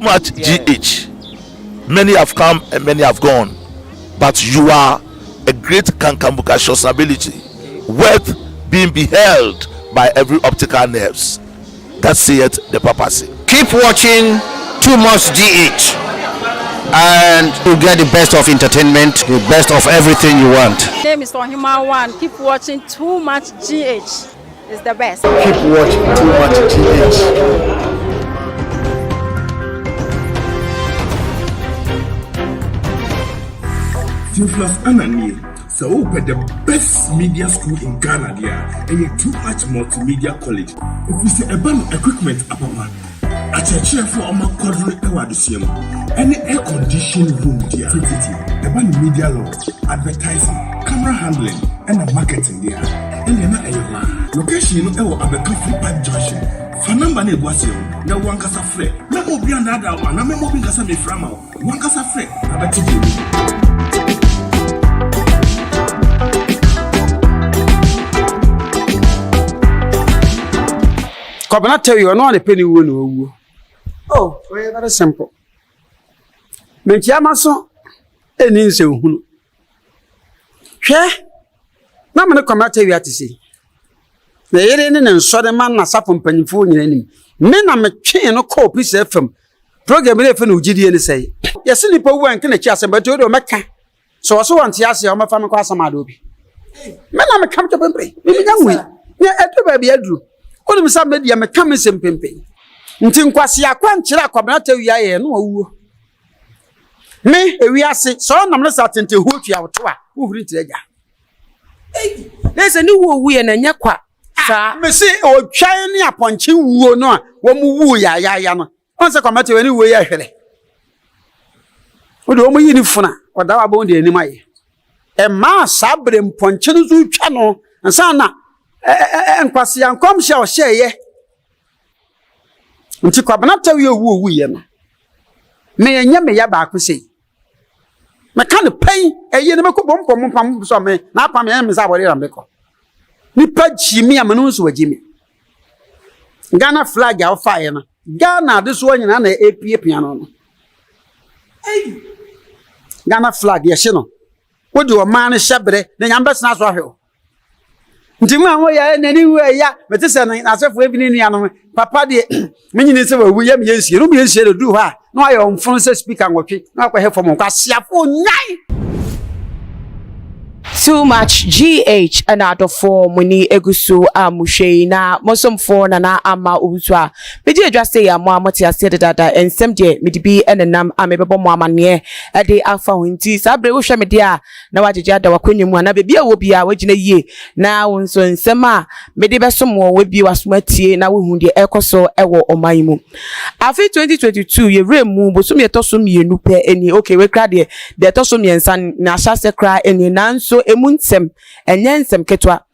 much GH. Many have come and many have gone, but you are a great Kankambuka ability, worth being beheld by every optical nerves. That saith the papacy. Keep watching Too Much GH, and you get the best of entertainment, the best of everything you want. My name is Odiifour. Keep watching Too Much GH. It's the best. Keep watching Too Much GH. Plus Anani, so open the best media school in Ghana there, and you Too Much Multimedia College. If we say a band equipment upon a chair for my quadri ewadisium, any air conditioned room there, a band media law, advertising, camera handling, and a marketing there. And you're not a location or a Flipper junction. For number negotiation, no one casa free. No more beyond that, and I'm moving as a frama. One casa free, I bet you. Come on, I tell you, I know the penny win. Oh, very simple. Make your muscle and in so. Here, now I'm going to come out to you to see. The alien and sudden man, as up on painful in any. Men are a chain of cold piece of film. Program if no GD say. Yes, silly poor one can a chance about to do Mecca. So I saw one Tiasi on my family class of Madobi. Men are a comfortable play. Maybe young way. Yeah, everybody Andrew. All of some media may come in some pimping. Until Quasi akwankyere come not tell you, no. Me, we are sick, so I'm not certain to who you are to. Who read the hey, there's a new woo and a yakwa. Sir, me say, oh, shiny upon you, no, one woo ya. Once I come at you anyway, I hear it. Would only uniform or that about the enemy. A mass sabrim ponchinu channel and sana. And Quasi and come shall share ye. Until Quabana tell you who we am. May and yammy yabaku say. My kind of pain, a year never could bump from some me, not from him is our Rambeco. Nipa Jimmy and Manus were Jimmy. Ghana flag our fire. Ghana this one and an AP piano. Hey, Ghana flag, yes, you know. What do a man is shabre, then I'm best not for Jima way anywhere, ya, but this is as if we've been in the Papa, the many is over William Yes, you don't be able to do her. No, I own phone speak and watch it. Now I have for Moncasia for 9. Too Much GH and out of four muni egusu amushe na mosom for na ama ubutwa. Meji address say ya mo amoti ase dada ensem de medi bi enenam amebebo mo amane e de afa hunti sabre wo hwe mede a na wajeje ada wakonyemu na bebi a wo bia wagina yie na wonso ensem a mede besom wo bi wasomatie na wo hu de ekoso ewo oman mu. Afi 2022 ye remu bosom ye toso mienu pe eni okay we kra de toso miensa na hyase kra eni nanso emunsem enyensem ketwa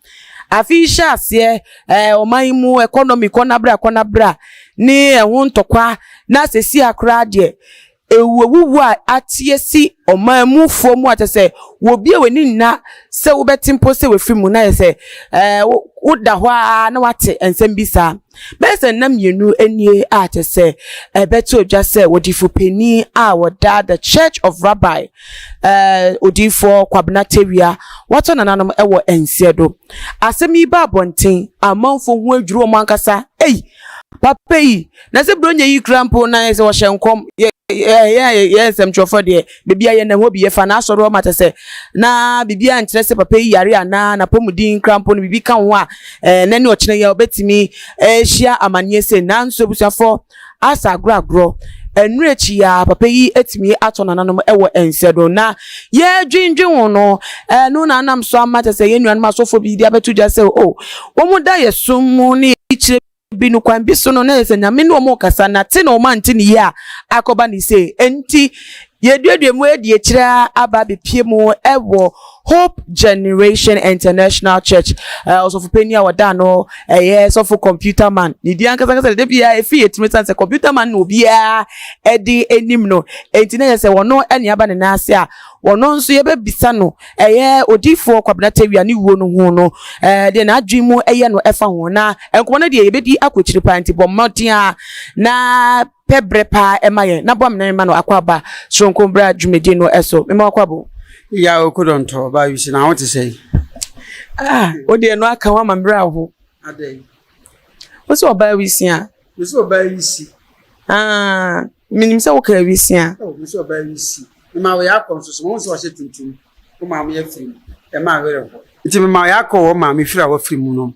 afisha asie omaimu economy konabra ni ehun tokwa na sesi akra de ewuwu a atiesi omaimu fomu atese wo bia weni nna se wo betimpo se we frimu na yese woda hwa na wate ensem bisa bese na mienu enie atese beto odwa se Odiifour peni a woda the Church of Rabbi Odiifour kwabena Tawiah wato nananom ewo ensiedo asemi ba bonten amanfo hu adwuro mankasa papa yi na se bronya yi krampo na yese wo hyenkom yes I'm sure for the baby I na hobi ye fa na asoro mata se na bibi a nkyere se papa yi yare ana na pomudin krampo no bibi kan ho a na ne ochene ya obetimi hia amanye se na nso busuafo asa agro enrechi ya papa yi etimi ato nananom ewo ensedo na ye dwindwi ho no no na nam so amata se ye nuanum asofo bi dia betu ja se o wo da ye sumu ni ichire binu kwambi so no na yese nyame no mo kasa na te no man te ni ya akoba ni se enti ye duadue mu edi ekira aba bepie mu ewo Hope Generation International Church also for Penia Wadano so for computer man ni di anka sanka de bia e fi etimi sanse computer man no bia e di enim no entina se wono ene aba ne na ase a wono nso ye be bisa no Odiifour kwabena Tawiah ni wo no ho no de na adwemu no efa ho na enkomo na de ye be di akochiri panti bommotia na pebre pa emaye na bom na ma no akwaba sonkombra dwumedi no eso me ma akwabo ya okudonto ba wisi na what say odi no aka wa mambra ho adai wo so ba wisi a wo so ba wisi minim se wo ka wisi a wo so ba wisi ma we akọ so mo so tuntum ko ma me afiri e ma were ho nti ma ya akọ wo ma me fira wa firi mu no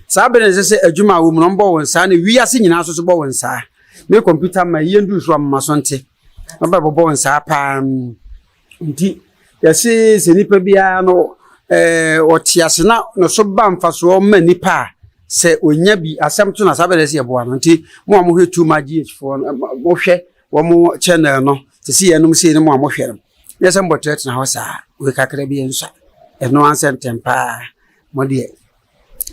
sa be ne se adwuma wo mu no mbo won sa na wi ase nyina so bo won sa me computer ma yendu so ma so nte ba bo won sa pa nti ya se nipa bia no otiase na no so ba mfaso ma nipa se onya bi asem to na sa be ne se bo ano nti mo mo hwe too much for mo hwe wo mo channel no te si enum se ne mo hwe no yesa mbotet na ho sa we kakra bi enso eno ansem tempa mo de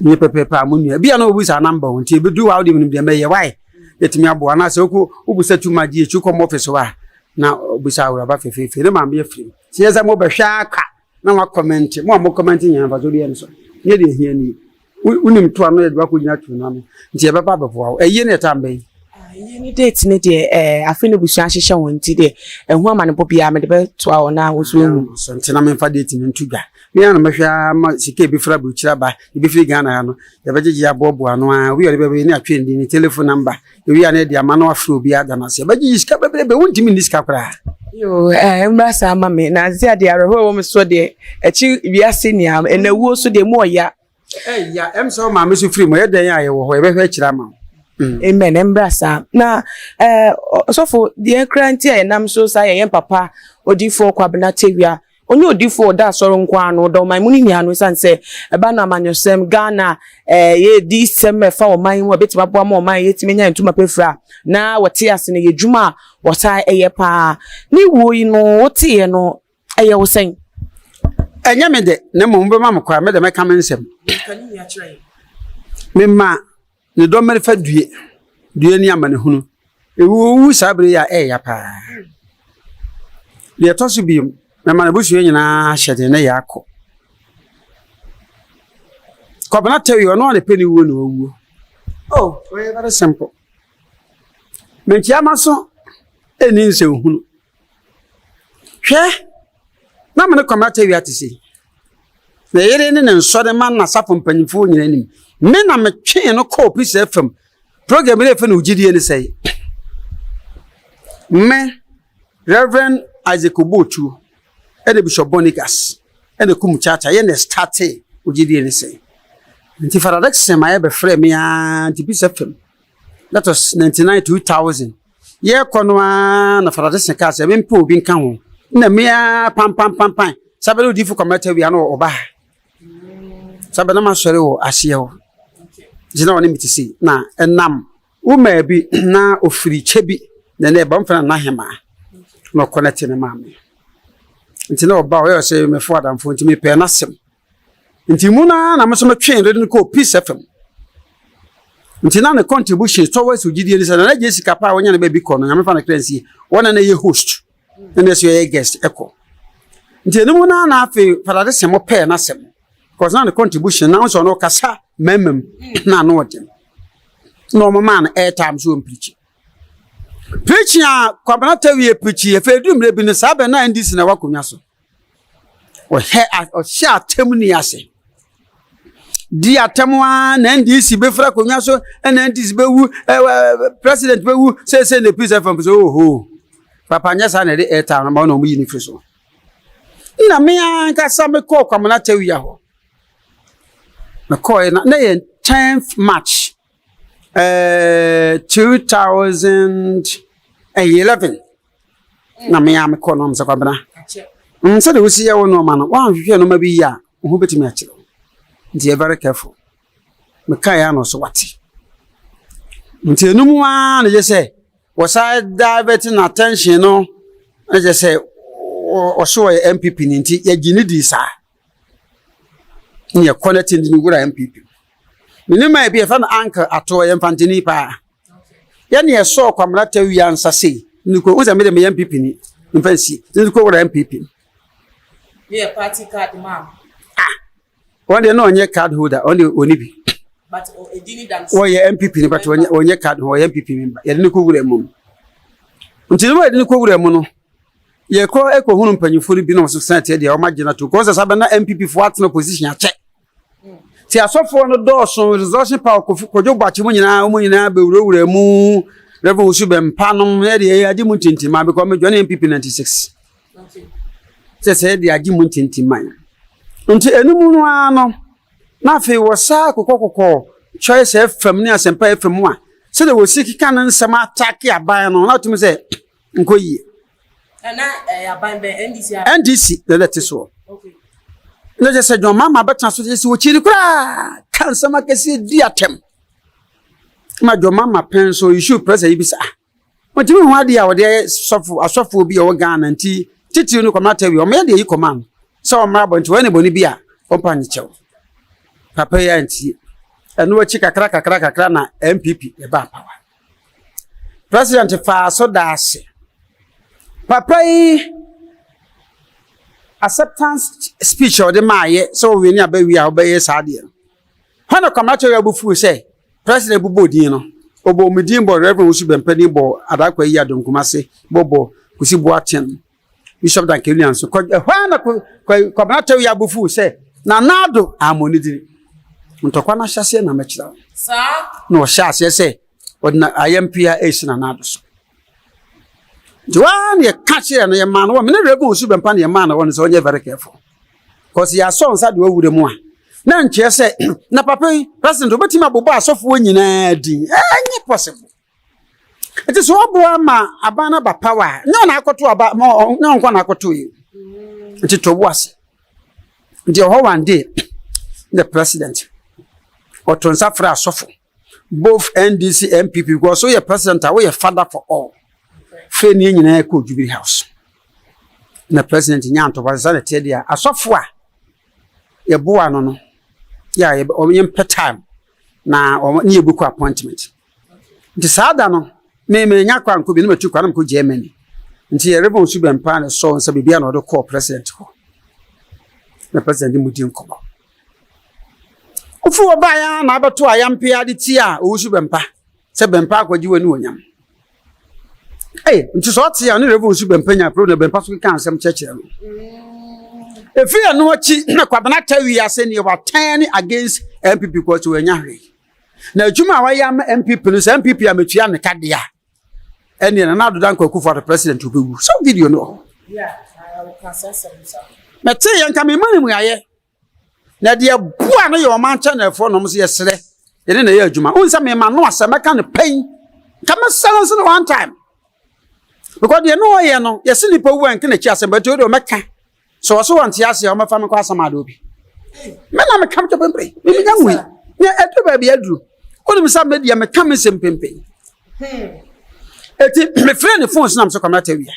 ni pepe pa mo nua bia na obusa number nti bedu wa odi mu de me ye why yetimi abo na se oku obusa too much ko mo office wa na obusa awura ba fefefe ne ma me afiri ti yesa mo be hwa aka na wa comment mo comment nya fa so de enso ye de hia ni unim to ano ye de ba ko gina tu na no nti ye ba ba bo eye ne tambe ni date ne de afini busuan hyehyɛ won ti de ehu ama ne bobia me de be to a ona wo so ehu so nti na me fa date ne ntudwa me ya na mehwa ma sike bi fra buchira ba bi firi Ghana ya no ye ba gigi abobo ano a we yore be ni atwe ndi ni telephone number we ya na de ama na afro bi aga na se ba gigi sika be wonti mi niska kra yo mbasa ama me na zia de areho wo me so de echi wiase ni am enawuo so de mo ya ya so ma me so free mo ye den ya ye wo ho ye be hwa kira ma amen embrasa na so for the cranty enam so say yen papa Odiifour kwabena Tawiah onye Odiifour da soro nkwa anu do man muni nia no sanse eba na amanyosem Ghana ye di sem fa o man wo betima bo ma o man yetime nya ntuma pefra na wote ase ne yedwuma wota eye pa ni wo yi no wote ye no eye wo sen enya me de ne mo mbe ma mkwa me de me ka mensem kan ya kire me ma ne do mere fa due ni amane hunu ewu sabre ya ya pa le to so bi me ma na busu nyina hyede ne ya akọ kwabena Tawiah no na peni wo no wu very simple me kiama so eni nse hunu hwe na me ne kwabena Tawiah tisi na yere ne nsode man na sapon panyifo nyina nim me na me twe no call Peace FM program le fe no ugidie ni sei me Reverend Isaac Obotu and Bishop Bonigas and the Kum Chacha ye ne start ugidie ni sei nti faradex se ma ye be frame me anti Peace FM that was 99 2000 ye kono na faradex ka se me mpe obi nka ho na me pam sabelo Odiifour kwabena Tawiah no oba sabena ma sore wo ahye wo jina woni mitisi na enam uma bi na ofiri chebi na ne ba mfana na hema no connect ne maame nti na oba wo se me fo adamfo nti me pe na sem nti mu na me so me twen rede ko Peace FM nti na ne contribution towards ugidie ni na Jessica pa wonya na ba bi ko no nyame fa na cleanse wona na ye host na so ye guest eko nti enu na afi farade sem mo pe na sem because na the contribution na so no kasa memem na no odem no man airtime so preach a kwabena Tawiah preach e fe dumre bi ne sabe na ndisi na wakonwa so o sha atem ni ase di atemwa na ndisi be fra konwa so na ndisi be wu president be wu say the Peace FM so papa nya sa na de airtime na no mu yi ni free so na me anka sa me call kwabena Tawiah ho na call na 10th March 2011 na me am call no msa kwabena so de wosi ya wo no ma no wa hwehwe no ma bi ya ho betimi a kire nti e very careful me kai ya no so wati nti enum wa na je say was I diverting attention no na je say o so MPP ni nti ye gini di sa ne connecting ni gura MPP minima be fa na anka ato ye mfantini pa ya ne so kwamra Tawiah ansase ni ko unza me de me MPP ni mfansi ni ko gura MPP yeah party card ma one dey no onye card holder only onibi but edini dan o ye MPP ni but onye card ho ye MPP member ye ni ko gura mu nti no ye ni ko gura mu no ye ko hunu mpanyifo bi no so senate dey o magina to ko sa na MPP fo atno position ache ti asofo no dawson resource power kojo gbachi mu nyina be wurawura mu revo usu be mpanom ye dey adi mu tintima because me join MPP 96 okay se dey adi mu tintima nti enimu no ano na fe wo sa kokokoko choice FM ni asempa FM a se dey wo sikika na nsema attack aban no na tumi se nkoyi na aban be NDC the let so okay no just say John mama betan so say wo chiri kura kan sama kesi di atem ma John mama pen so issue pressure ibisa mo timi ho ade a wo de asofo bi o Ghana nti titi no kwama Tawiah o me de yi command so o mra bonti wani boni bi a o pa ni chew papa ya nti eno wa chi kakra na MPP e ba power president fa so daase papa yi acceptance speech or the maye so we ni abawi a obeye saade hono kwama Tawiah bufu say president bubo din no obo medin bo reverend usu bempani bo adakwa yi adonkumase bobo kusi bo aten bishop dan kelian so hono kwama Tawiah bufu say na nado amoni diri ntokwa na hyase na machira sa no hyase say odna ayampia esi na nado so Joan ye catch here no ye man wo me na rebu usu bempa na ye man won so onye very careful cause ya so nsa de wawure mu a na nche se na papa president obetima bobo asofo nyina di enye possible it is obo ama abana ba power nyo na akoto aba nyo nkwa na akoto yi it to wase ndi ho one day the president otonsa fra asofo both NDC MPP because so ye president we ye father for all Feni nyina ko Jubilee House na president nyanto baza na tedia asofo a ye boa no ya ye o yem time na o nye buku appointment nti saada no me nya kwa nko bi no matu kwa na mko Germany nti ye rebon su bempa na so nsa bibia na o de call president ho na president mu di nkomo ofu oba ya na abato ayampia de ti a o su bempa se bempa akwaji wani wonyam nti so tia no revo su bempanya pro na bempa so kan asem chechire no efi anu achi na kwabana Tawiah se ne wa tan against MPP ko to anya hwe na adwuma wa ya MPP no se MPP ametua ne kadea ene na nado dan kwaku for the president obewu so video no yeah I will process it mete yanka me mani mu aye na de bua no ye o man channel for no so ye sere ene na ye adwuma unsa me ma no asema ka ne pain kama silence no one time because they know ye no ye se nipa wu anke na chi asem but o meka so so want ya se o mafa me kwa asama do bi me na me kam to pempe me nya nwi ne eto ba bi aduru o ni sa me dia me kam sem pempe eti me friend phones na me so kwama Tawiah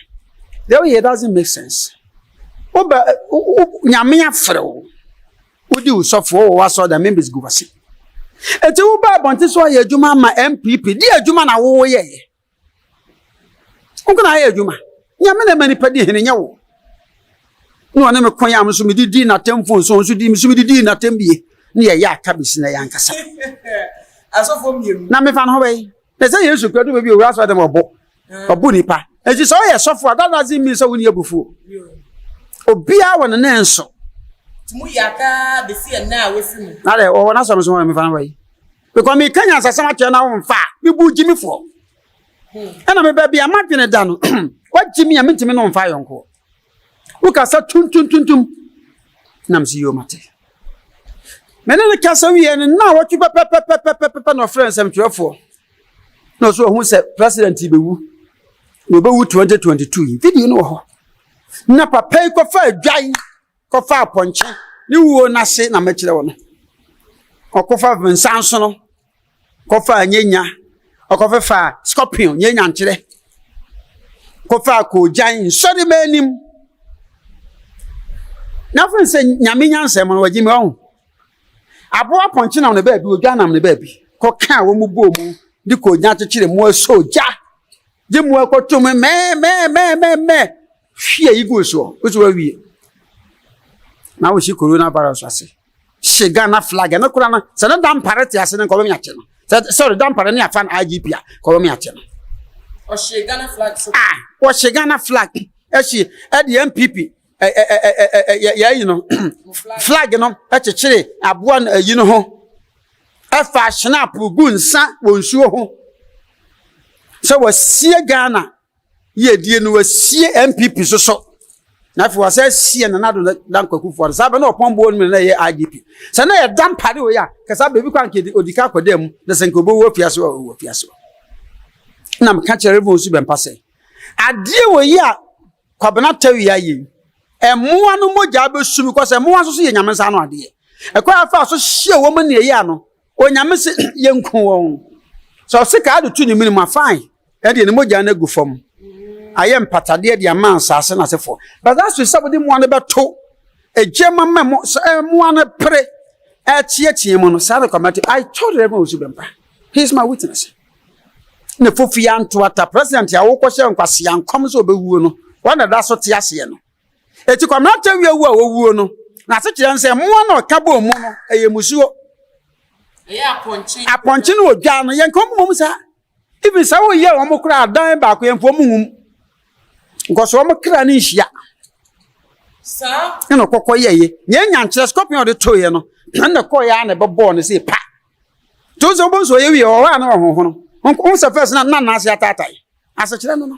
the way it doesn't make sense oba nyame afre o odi usofo o waso da members guvase eti wo ba bonte so ye adwuma ma MPP di adwuma na wo ye Unkuna haye juma. Nyame na mani padi hene nyawo. No na me kon ya mso me didi na temfo so so di mso me didi na tembie. Ne ya kabisi na yankasa. Asofo mienu. Na me fa no we. Na say Yesu kwadu be bi owura so dem obo. Obo nipa. Eji so ye sofo that doesn't mean so we ni abufu. Obia won na enso. Timu yaka be si na wefi mu. Na le o na so me fa no we. Because me kanya asasama che na wo mfa. Me bu jimi fo. Ana me baby amadwene da no wagimi amintimi no mfa yonko ukasa tuntuntuntum namsi yo mate menene kasa wi en na watu pepe no friends am twefo no so hu se president bewu no bewu 2022 video no ho na papa ko fa adwan ko fa aponche ni wuo na se na mekire wo no okofa vinsanso no ko fa anyenya okofefa scorpion nyenya nkyere kofa ko jan sori manim Nothing say Yamian Salmon or Jimmy on. I bought punching on the baby, we got on the baby. Coca, woman, boom, the could not to chill more so, ja. Jim walk to me, me. Here you go, so, which were we? Now she coronavirus, I say. She got flag and no corona, so no damn parity as in Colombia. Sorry, damn party, I found IGP, Colombia. Or she gonna flag. What she gonna flag? As she at the MPP. Yeah, you know, flag, you know, at a chili, I've won, you know, a fashion up, goon, son, won't show. So was see Ghana, ye dear, was see MPP so. Now, for us, see another Danko for us, I have no upon board me, IGP. So now a damn party, because I believe can't get the Odiifour for them, the Senkobo Fiaso or Fiaso. Now, I'm catching a revolution and passe. I deal with ya, Cobana Tawiah. More no more job soon because a more so Yamasano idea. A quite fast so she a woman near Yano, or Yamas young coon. So sick I do 2 minimum fine, and in the Mojana go from. I am Patadia, the man, Sasson as a four. But that's with somebody one about 2. A German memo, one pray at Chiamon, Sada Committee. I told everyone to be. He's my witness. The Fufian to what a president, I walk on Quasian comes over Wuno, one of that's what Tiasiano. Eti kwa mnata wi awu no na se kire nse mo na okabo mu no eyemusuo aponchi no odwa no yen kom mum sa even sa wo ye wo mokra adan ba ko yen fo muhum ngoso wo mokra ni hia sa no kokko ye nya nkire scorpion de to ye no na ko ya na bebo no se pa to zo bo so ye wi o wa na ho no on se first na ase atatai ase kire no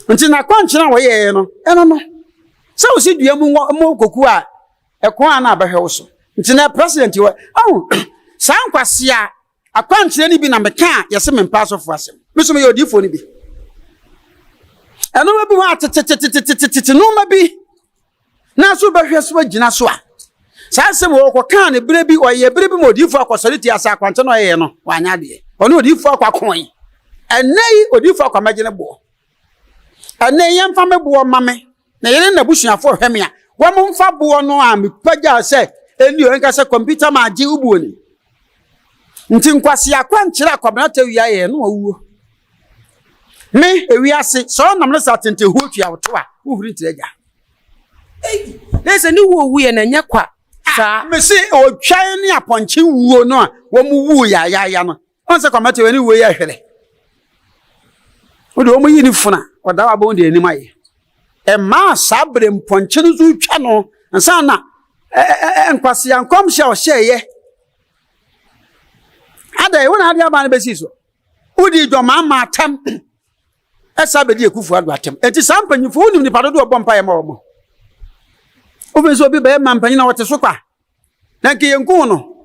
nti na kwankyena wo ye no eno no se wo si dua mu koku a ekon na abahwe wo so nti na president wo san kwase a akwankyena ni bi na meka yese mempa so fo asem miso me ye Odiifour ni bi eno ma bi wa tete no ma bi na so bahwe so agina so a sa asem wo ko kan ne bire bi oye bire bi mo Odiifour akosori ti asa akwankyena no ye no wanya de ono Odiifour akwakon enei Odiifour akwamagene bo ane yem fa mebo mame na yele na busuafo hweme a wo mfa bo no a me pagya se eni o nka se computer ma agi ubuo ni nti nkwase akwankyere akwabena Tawiah ye no awuo me ewiase so nam na satente hu twa woto a wo huri tireja Lese ni wo wu ye na nya kwa sa me se o twan ni aponche wuo no a wo mu wu ya no on se kwamate we ni wo ya hwere wo de wo mu yi ni funa oda wa bon de ni maye e ma sabre mponche no zu twa no nsa na enkwase yankom hye o hyeye ada e wona ade aba na besi so udi do ma atam esa be de ekufu ado atam enti sampanyifo unim ni padodo obọ mpa ye ma omo obenso bi be ma mpanyi na wote so kwa na nke yenku no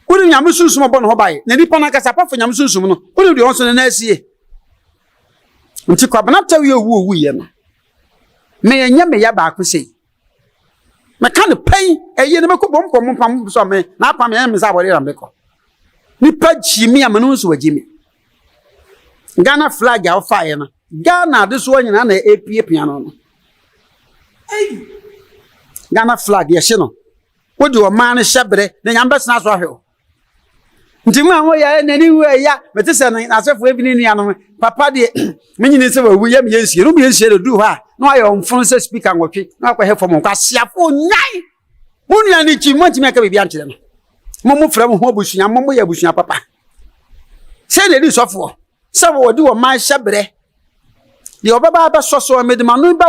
udi nyam sunsum obọ no baye na nipa na kasa pafo nyam sunsum no udi de onso na asie nti kwabena Tawiah wu ye no me enya me ya ba ko sei me kan pai eye ne meko bom pam so me na pam ye me za bori ram beko ni pa jimi amanu so wajimi Ghana flag ya fire no Ghana de so nyina na apie piano no Ghana flag ye hye no wodi o man hyebre na nyamba sna so ahwe nti mu anwo ya nani wu ya metese na asefo ebini ni ano papa de menyini se wawu ya miyensie no miyensie de du ha no ayo mfun se speaker nwotwe na akwa hefo mo kwasiafo nyai munu ya ni chi monti me ka bibia nkyere no mo fra mo ho abusunya mo ya abusunya papa se de di sofo se wo di wo man hyebre de obaba ba soso medimanu ba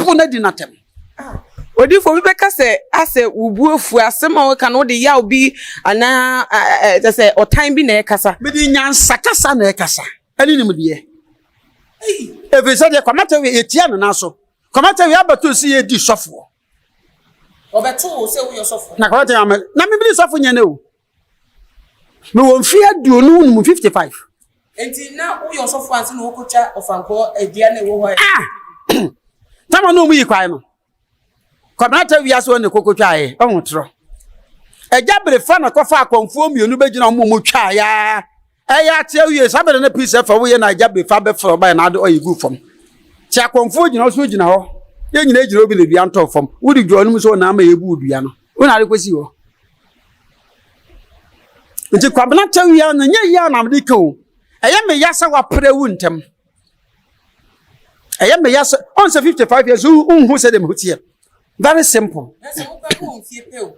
bu na di natem Odiifour bi beka se ase ubuofu asema we kan wo de ya obi ana se otan bi na ekasa medi nyansa kasa na ekasa ani nim de efese de kwamata we etia no naso kwamata we abato si ye di sofo obeto se wo yo sofo na kwamata ya na me bi sofo nyane o me won fi aduonu no 55 enti na wo yo sofo anse no okotwa ofanko edia na wo ho tama no mu yi kwai no kwamata we aso ne kokotwa ye onwotro eja brefa na kofa akonfuo mienu begina mo twa ya eya Tawiah sabere na peace fa wo ye na eja brefa be for ba na ade oyigu fom ti akonfuo gina so gina ho ye nyina ejiro obi le dua nto fam wo di dua no mu so na ama yebu dua no wo na arekwasi wo nti kwabena Tawiah na nye ya na mde kan eye me yasa wa pre wu ntem eye me yasa on say 55 years who say dem hotie very simple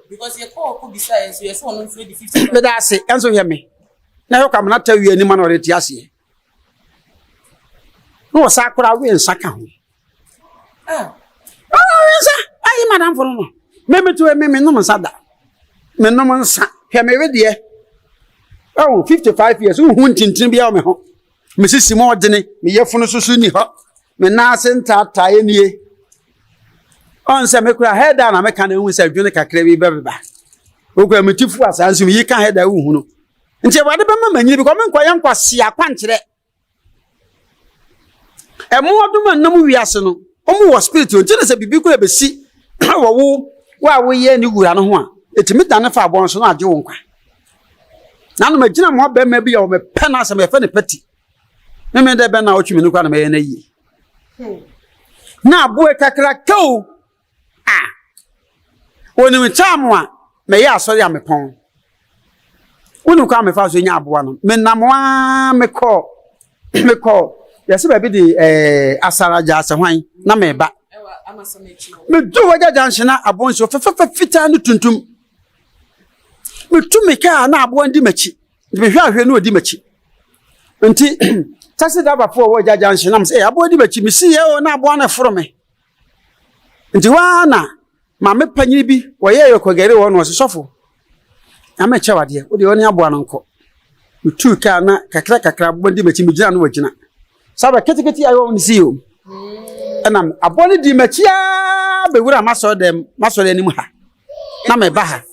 because you call could be science you so on 50 me da say enso hear me na yo kwabena Tawiah ni ma na oreti ase no sa akura we nsaka ho nsa ayi madam for no me to me no nsa da me no nsa hwe me we de 55 years who tintin bia me ho me sisi mo odene me yefunu susu ni ho me na senta tae nie on se me kura header na me kan hu se dwene kakra bi beba okwa me tifu asansu me yika header hu no nti wade be mamanyini bi ko me nkwa yankwa sia akwankyere emo oduma nam wiase no omu wo spirit o nti se bibi ko ebesi wo ye ni wura no ho a etimi dane fa abon so na age wo nkwa na no magina mo ba ma bi ya o me pena se me fa ne pati me de be na o twimi no kwa na me ye na yi na abo kakra kau woni mi chamu a me ya asori a me pon woni kwa me fa so nya abo no me namwa me call yesi ba bi di asaraja ase hwan na me ba me do waja janshina abon so fefe fita no tuntum me tu me ka na abo ndi machi me hwa hwe no odi machi nti tase da ba fo waja janshina me say abo ndi machi me si ye o na abo na foro me nti wa na ma me panyini bi wo ye yokogere wo no sofo na me che wade wo de oni abo na nko me tu ka na kakra abo ndi machi me gina no wagina saba ketiketi ayo ni siyo enam aboni di machia be wura maso dem ni mu ha na me ba ha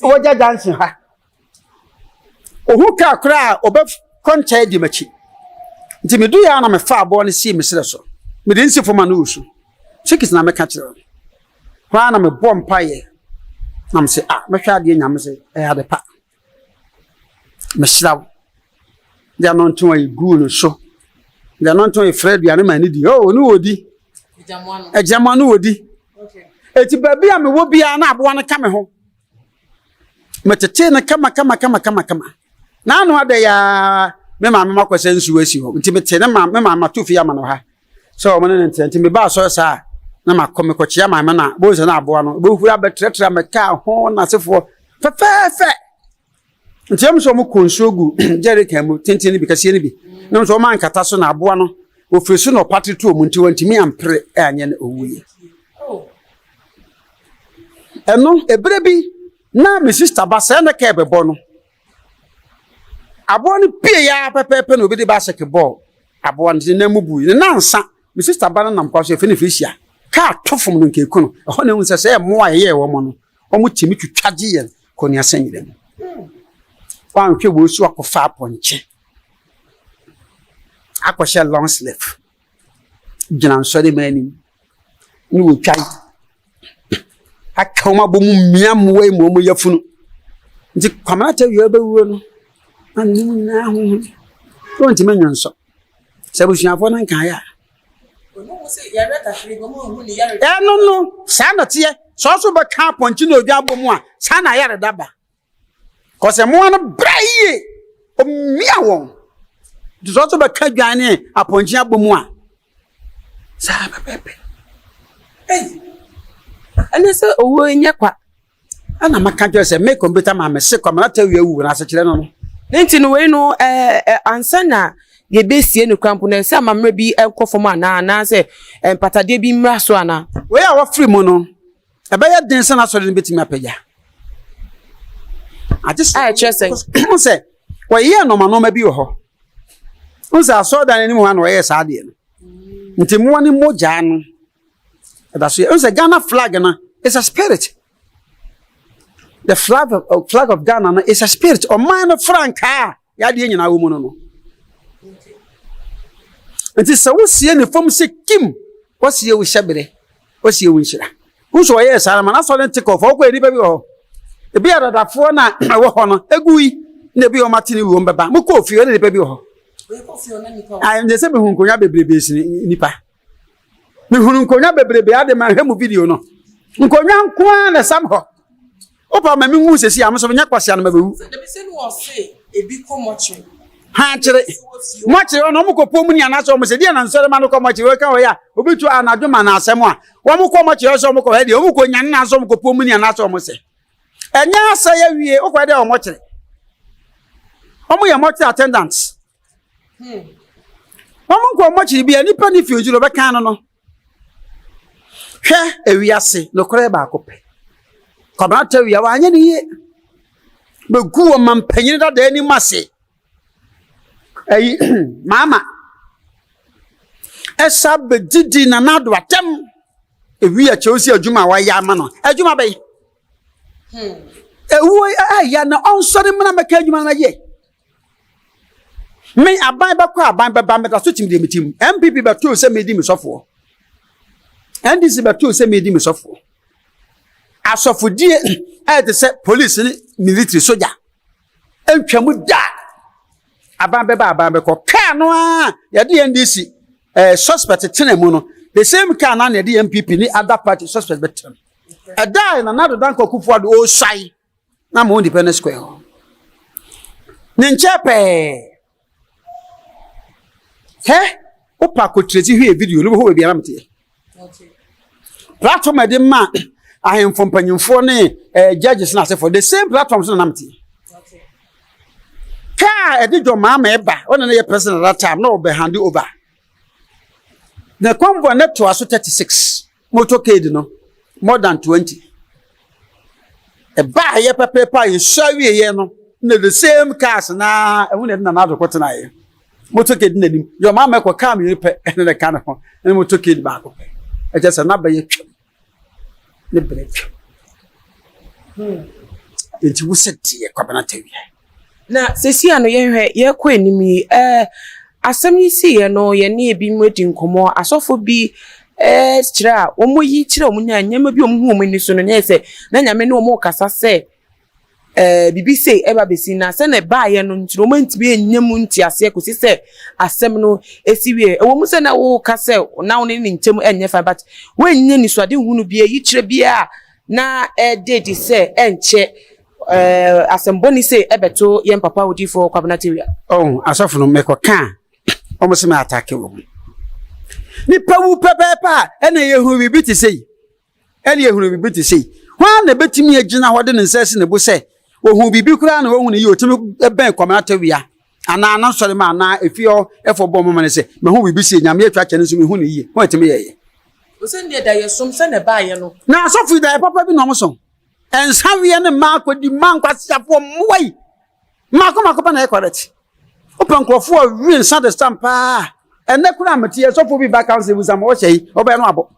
o jajansin ha ohu ka kra obe koncha di machi nti me du ya na me fa aboni si me sere so me de nsi foma no usu chikis na me ka kire kwa na me bom paye na me se me hwa de nyam se ade pa me slaw de no ntu ayi gu no so the non-to Fred ya na ni di oh no odi ejamanu odi okay eti baby am wo bia na abo na ka me ho metete na kama na no ade ya me ma makwese nsu asi ho nti mete na me ma matofi ya ma no ha so mo ne nti me ba so sa na makome kochi ya ma na bo se na abo no bo hura betretra me ka ho na sefo fe nti am so mo konsogu jerika mu tentini bi kase ni bi no so man kata so na aboa no ofresu no patetu omunti wantimi ampre anye na owuye eno ebrebi na me sister ba se na ka bebo no aboa no pie ya pepepe no obi de ba shake ball aboa no na mubu na nsa me sister ba na nam kwaso efe ne fisia ka tofom no nkeku no ho na hunse se mo aye wo mo no omu timi twitwaje ye ko ni asanyire mu wan hwe wo su akofa aponche akwashe long sleeve gina nsori mani ni wo twai akoma bomu miam we mo yafunu nti kwamana Tawiah ba wuo no anu na hu to nti menyanso sabusuafo nan kan ya no se ya reta firi go mo hu ni ya reta no sa na tie so ba ka ponchi na odwa bomu a sa na ya reda ba ko se mo na braie o mia won so ba ka dwane aponchi abomu a sa pepe ana se owo nya kwa ana maka jo se me computer ma me se kwamana Tawiah wu na se kire no nti no we no ansa na ye besie no kwampo na se amamre bi enkofom ana na se patade bi mra so ana we a wa free mo no e be ya den se na so de betimi apagya I just say we ye no ma no ma bi wo ho unsa so da ni mu han wo ye sa de no nti mo ni moja no da so unsa Ghana flag na is a spirit. The flag of Ghana na is a spirit o man franka ya de nyina wo mu no nti se wo sie ne fam se kim wo sie wo hyabere wo sie wo nhyira unso wo ye sa na so den take off wo ko edi ba bi ho e bi adadafo na wo ho no egui na bi o matini wo mbeba mo ko ofie na de ba bi ho we ko ofie na nipa ai ne se be hu nkonya bebrebe si nipa Me hunu nkonya bebrebe ade ma hwemu video no. Nkonya nko na samho. Opa ma me hu sesi am so nya kwase an ma bewu. The person was say ebi komochi. Ha kire. Mochi ono mo kopo mu ni anaso mo se dia na nsore ma no komochi we kan we ya. Obitu anadwo ma na asem a. Wo mo komochi so mo ko he dia. Wo ko nya na so mo kopo mu ni anaso mo se. Enya asa ya wie o kwa de o mo kire. Omo ye mochi attendants. Omo ko mochi bia nipa ni fi ojuro be kan no. Hwe ewiase no kore ba akopɛ. Kɔbra Tawiah wa anya ni ye. Be gu o mampanyini da da ni mase. Ayi mama. Esa be didi na nado atem. Ewi a cheosi adwuma wa ya ama no. Adwuma bɛ. Ewu ya na onsori mna meka adwuma na ye. Me aban ba kwa aban ba me da so chim de metim. MPP ba to se medi me sofo. NDC ba to se medi me sofo. Asofodie te se police ni military soldier. Entwamu da. Aban be ko car no a ya de NDC suspect tenemu no. The same car na the MPP ni other party suspect betem. Die na nado dan kokufu ado o sai. Na mo Independence Square. Ninchepe. He? Opa ko trezi hwe video no ho bia na mte. Okay. Platform de ma ahemfo mpanyimfo ne judges na say for the same platforms na mte. Okay. Ka edijo mama eba ona na ye president that time no be hand over. The convoy net to aso 36 motorcade no more than 20. Eba ye pepepa in shawie ye no na the same cars na ehun na na do kwotena ye. Motorcade na nim your mama ko kam you pe na the kind of and motorcade back ko e just na ba ye twem ne break enti wo seti ye kwabana Tawiah na sesi ano ye hwe ye kɔ enimi asɛm yi si ye no ye ne ebi mwedi nkomo asofo bi kira omo yi kira omo nya nyama bi omo hu omo ni so no nye se na nyame ne omo kasa se bibi say eba besi na se na ba ye no ntiro omo ntibi enyam nti ase ko se asɛm no esiwie ewo mu se na wo kasa na wo ne nkyem enye fa but we nye ni so ade hu no bi yi kira bia na dedi se enche asemboni se ebeto yem papa Odiifour kwabena Tawiah. Oh asofo no meko kan omo se me attack wo ni pawu pepepa ene yehu bibi ti sei ene yehu bibi ti sei hwa na betimi agina hode ne nsese ne bo se ohun bibi kura na ohun ne yi otimi ben kwabena Tawiah ana na sori ma na efio efo bom ma ne se me hu bibi sei nyame atwa kye ne so me hu ne yi ho etimi ye o se ndie da ye som se ne ba ye no na asofo da papa bi no mo so ensawie ne ma kwadi man kwasiafo mwai mako pa na e correct open krofo wi nsa de stampa ene kura amati esofo bi back house ebusam wo hye obe no abo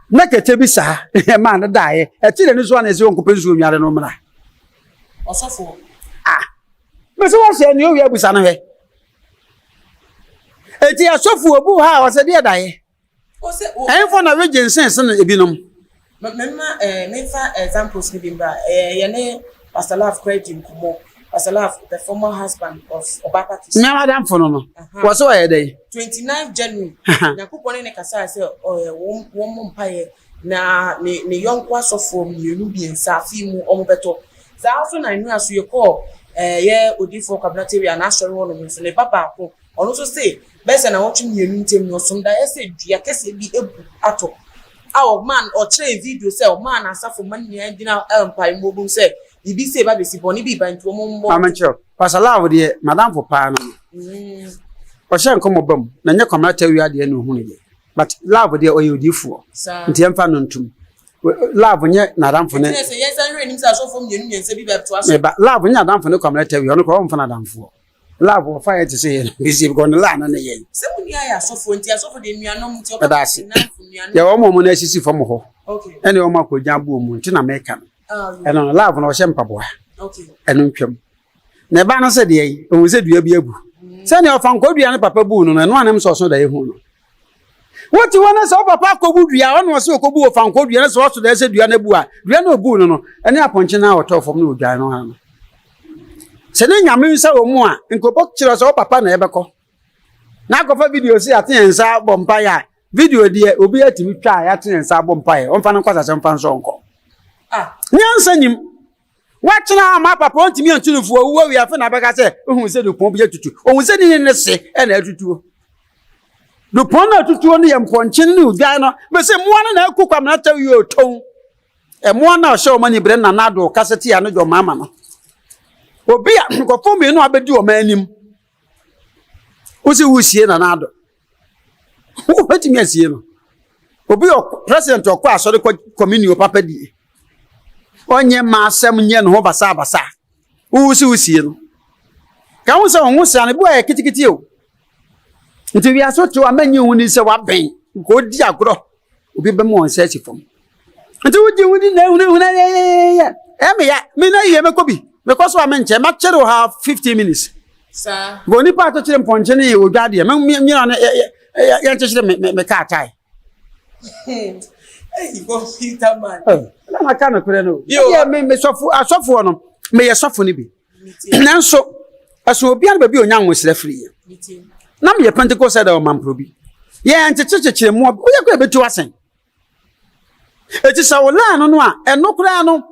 na kete bi sa ma na dae e tire ni so na ese onko pensu onware no mra osofo me so wo hye ni o wi abusa na he eti esofo obu ha o se de dae o se enfo na region sense na ebinom Memma mefa examples ni bimba ye ne Pastor Love credit kumo Pastor Love the former husband of Obapa Kisi na madam for no was so ye dey 29 January yakupone ne kasa say won mpaye na ne yonkwa sofo mienu biensa afi mu omobeto za also na inu aso ye call ye Odiifour kwabena Tawiah na asori wono mu so ne papa ko ono so say bese na wotwe mienu ntem no so da ese dua kese bi ebu ato our man or train video say o man asafo man ni agina empire mobum say bibi say ba besi boni bi ba nto mo amancho Pastor Love de madam for pa no o shen komo bam na nye kwabena Tawiah de no hu ne but Love de oye Odiifour nti emfa no ntum Love nye na damfo ne say yes an renim say asofo mienu nyense bi ba to aso ba Love nye damfo ne kwabena Tawiah no ko mfa na damfo Love o fire to say is go no la na ne yen se mu ni aya asofo nti asofo de nuanom nti o ka ya wo mo na asisi fo mo ho okay ene o makoja bu mu nti na meka no eno Love na o hye mpaboa okay eno ntwam na ba na se de yi o se dua bi abu se ne o fa nkodua ne papa bu no no anem so da ye hu no woti wona se o papa ko bu dua ono se o ko bu o fa nkodua ne se o so da se dua na bu a dua na obu no ene aponche na o to fom na odua no ha se ne nyame nsa o mu a nkopo kire se o papa na ebeko Na akɔfa video si aten nsa bompa ya. Video de obi atimi twa ya aten nsa bompa ya. Onfa no kwasa semfa nso onko. Nyansa nyim. Wachina ama papa ontimi antunufu owo wi afa na beka se ohun se dupon bi atutu. Ohun se ni ne se e na atutu. Dupon na atutu no ye mponche ni udwan no. Be se mo na akukwa na tawi oton. E mo na hye o mani bre na nado kaseti ya no jo mama no. Obi a nkofo mi no abedi o manim. Usi wusie na nado. Wo hatimi asie no. Obi o president okwa asori community papa di. Onye ma asem nye no basa basa. Usi wusie no. Ka wo se won se an bo e kitikiti o. Nti wi aso to amanyi huni se wa ben. Ko di agro. Obi be mo on se fom. Nti wo di huni na huni ya. Me ya, me na ye me kobi. Because wa menche ma chere o ha 50 minutes. Sir. Go ni pa to chere mponche ni o dwade. Me na ya chere me ka tai. Hey, go Peter man. Na ma ka na kure no. Ya me sofu asofo no. Me ye sofu ni bi. Nanso aso obi an ba bi onya nwosre free. Na me ye Pentecost da o mampro bi. Ye nchechechechere mo o ye kwa betu asen. Eti sa wola no a eno kura no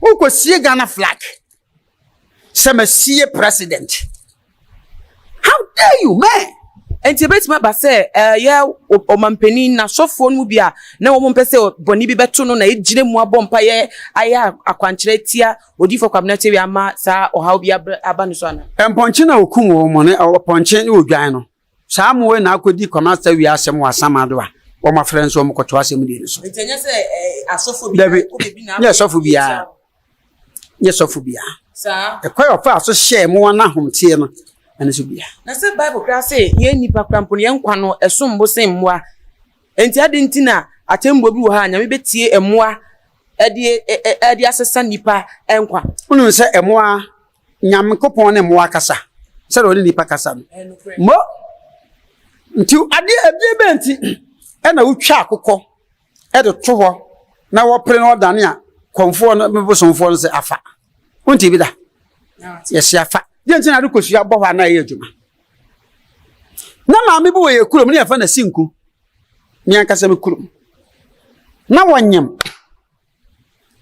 ukosie Ghana flag. Semasie president. How dare you, man? Enti betima ba se ya omampani na sofo no bia na wo mpese boni bi beto no na ejire mu abompa ye aya akwankyere tia Odiifour kwabena tewi ama sa ohaw bia aba no so ana. Emponche na okum wo mo ne oponche ni odwan no. Sa mo we na akodi kwama sa wi asem wasamado a. O ma friends o mo koto asem di so. Enti nya se asofo bia obebi na. Yes, sofo bia. Yes, sofo bia. Sa. E kwa ofa so share mo na homtie no. Aniso bia. Na se Bible kra se ye nipa krampo ne nkwa no esombo sen moa. Enti ade ntina atembo bi wo ha nya me betie emoa edi asesa nipa enkwa. Unu se emoa nyam kopon ne moa kasa. Se ro ni nipa kasa no. Mo nti ade benti e na wutwa akokɔ e de to ho na wo pre no dane a konfo no bebosomfo no se afa. Unti bi da. Yes afa. Denti na dukosu abɔ hɔ na ye adwuma. Na maame bi wo ye kurom ne yafa na sinku. Mi ankasa me kurom. Na wonyem.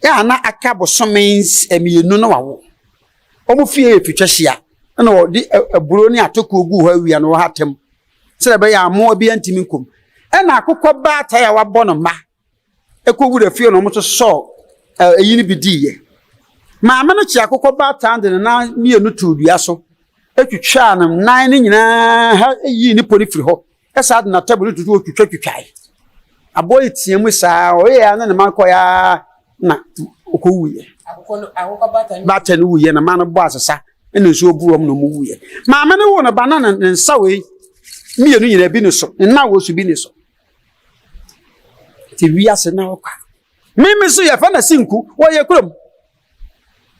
Ya na aka bosomens emienu no wawo. Omo fie efitwa hia. Na wo di aburo ne atoko gu hɔ awia no hatem. Sɛ be ya mo bi antimi nkom. E na akokɔ ba ta ya wabɔ no ma. Ekogu da fie no mo to so eyi ni bi diye. Maame no chi akokɔ ba ta ande na mienu tu dua so. Etwitwa na nan ne nyina ha yi ni pori firi hɔ. Esa na table tutu otwitwa. Aboy tie mu saa o ye ana na makɔ ya na okowuye. Akokɔ ba ta no wuye na man bo asesa ene nso obuom no mu wuye. Maame no wo no banana nsa we mienu nyina bi ne so na wo su bi ne so. Ti wiase na okwa. Mimi so ye fa na sinku wo ye kurom.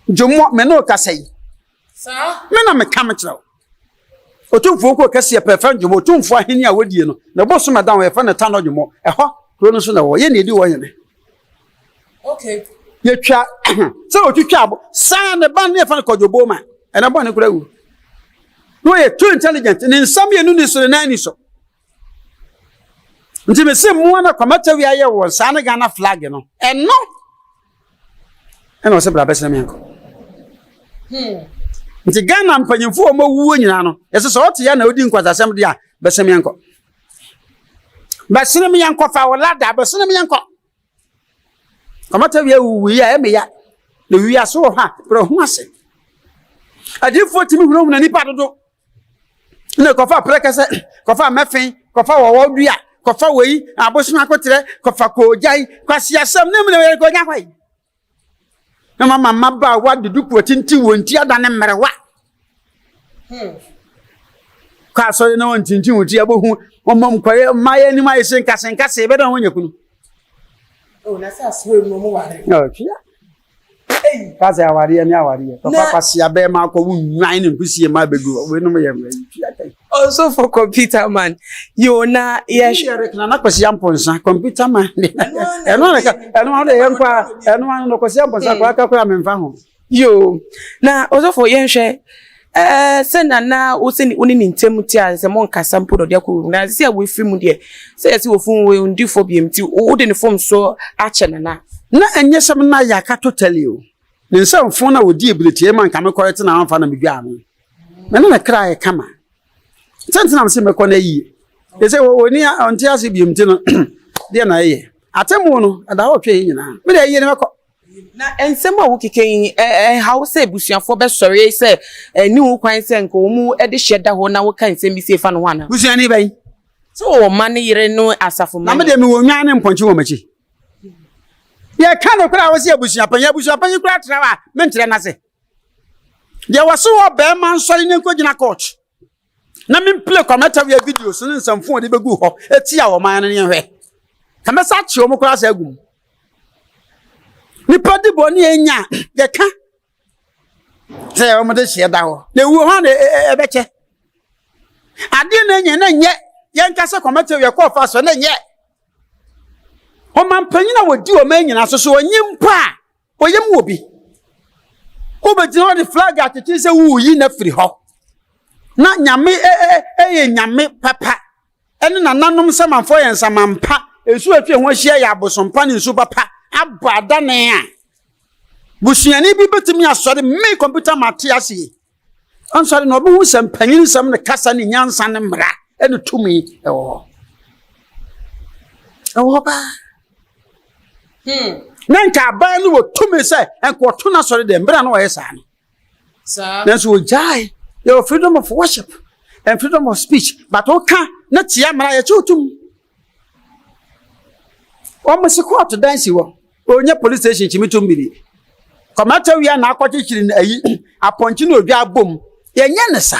Jomo me no kasai. Sa? Me na me kam kira. Otumfo ko kase ye prefer jomo otumfo ahini a wodie no. Na boso me dan ye fa na tano jomo. Eho kro no so na wo ye na edi wo ye ne. Okay. Ye twa se otwitwa abo. Sa ne ban ne fa na kojobo ma. E na bo ne kura wu. No ye too intelligent ni nsam ye nu ni so na ni so. Nti me se mo na kwamata wi aye wo sa na Ghana flag no. Eno. Eno se bra bese me anko. Nti Ghana mpanyimfo o mawuo nyina no. Yese so ote ya na odi nkwasasem de a bese me anko. Bese me anko fa wolada bese me anko. Kwamata wi awu ya e me ya. Na wi aso ha bro ho ase. Odiifour timi hunu na nipa dodo. Na kofa prekese, kofa mefen, kofa wowodua, kofa wei, abosu akotere, kofa kojai, kwasi asem na mu na we konya kwai. Na mama ba wa dudu potinti wonti adane mmerewa. Ka so na wontinti wonti abohu, omam kwaye maye ni maye senka se be don wonyakunu. Oh na sa so mu mu ware. No, tia. Kaza awari ni awari. Papa kwasi abe ma ko wunwan ni nkusie ma begu. We no me yem. Also for computer man. You na yes. Na kwasi amponsa computer man. Eno na yenkwa eno no kwasi amponsa kwa aka kwa memfa ho. Yo. Na also for yenhwe Send na o send uni nintemuti as a monk sample of their cool. Now, see, we film dear. Say, as you will Odiifour BMT, or the form so achenana. Na enye some na yaka to tell you. Then some phone would deal with the man come correct and I'm fan of Bigan. Men na cry kama. Sense I'm saying me yi. They say we near on Tiasi BMT dear na ye. Atemono and how pay you now. Me dey never Na ensema wo keke how say busuafo be sorry say ni wo kwan say nko mu e de hyeda ho na wo kan say mi say fa no wana busuani ban so o man yire no asafo man na me de me wo nwan ne mponche wo machi ye kan no kra wo say busuapan kra trawa me ntere na se de wo so wo be man sori ne nko gina coach na me play commentator video so nsamfo de begu ho etia wo man ne hwe kamesa chi wo mo kra sa agum ni padi boni enya ye ka say o mo de hye da ho na wu ho na ebeche ade na enya na nye ye nka se commentator ye ko fa so na nye o man panyina wodi o man nyina so so onyi mpa oyem obi o be jina the flag atete se wu yi na firi ho na nyame ye nyame papa ene na nanom se manfo ye nsamampa esu afie ho hia ya abosompa ne nsu papa abada ne a busuani bi betimi asori me computer matiasi on sorry no be hu sam panyin sam ne kasa ne nyansa ne mra ene tumi ewo ba nanka ba ne wo tumi se enko to na sorry de mbra na wo yesa no sir na so jai your freedom of worship and freedom of speech but o ka na tia mra ye chutum o mo se court dance wo onye police station chimitum biri komata wi na akwachichiri na ayi aponchi na odwa abom yenye ne sa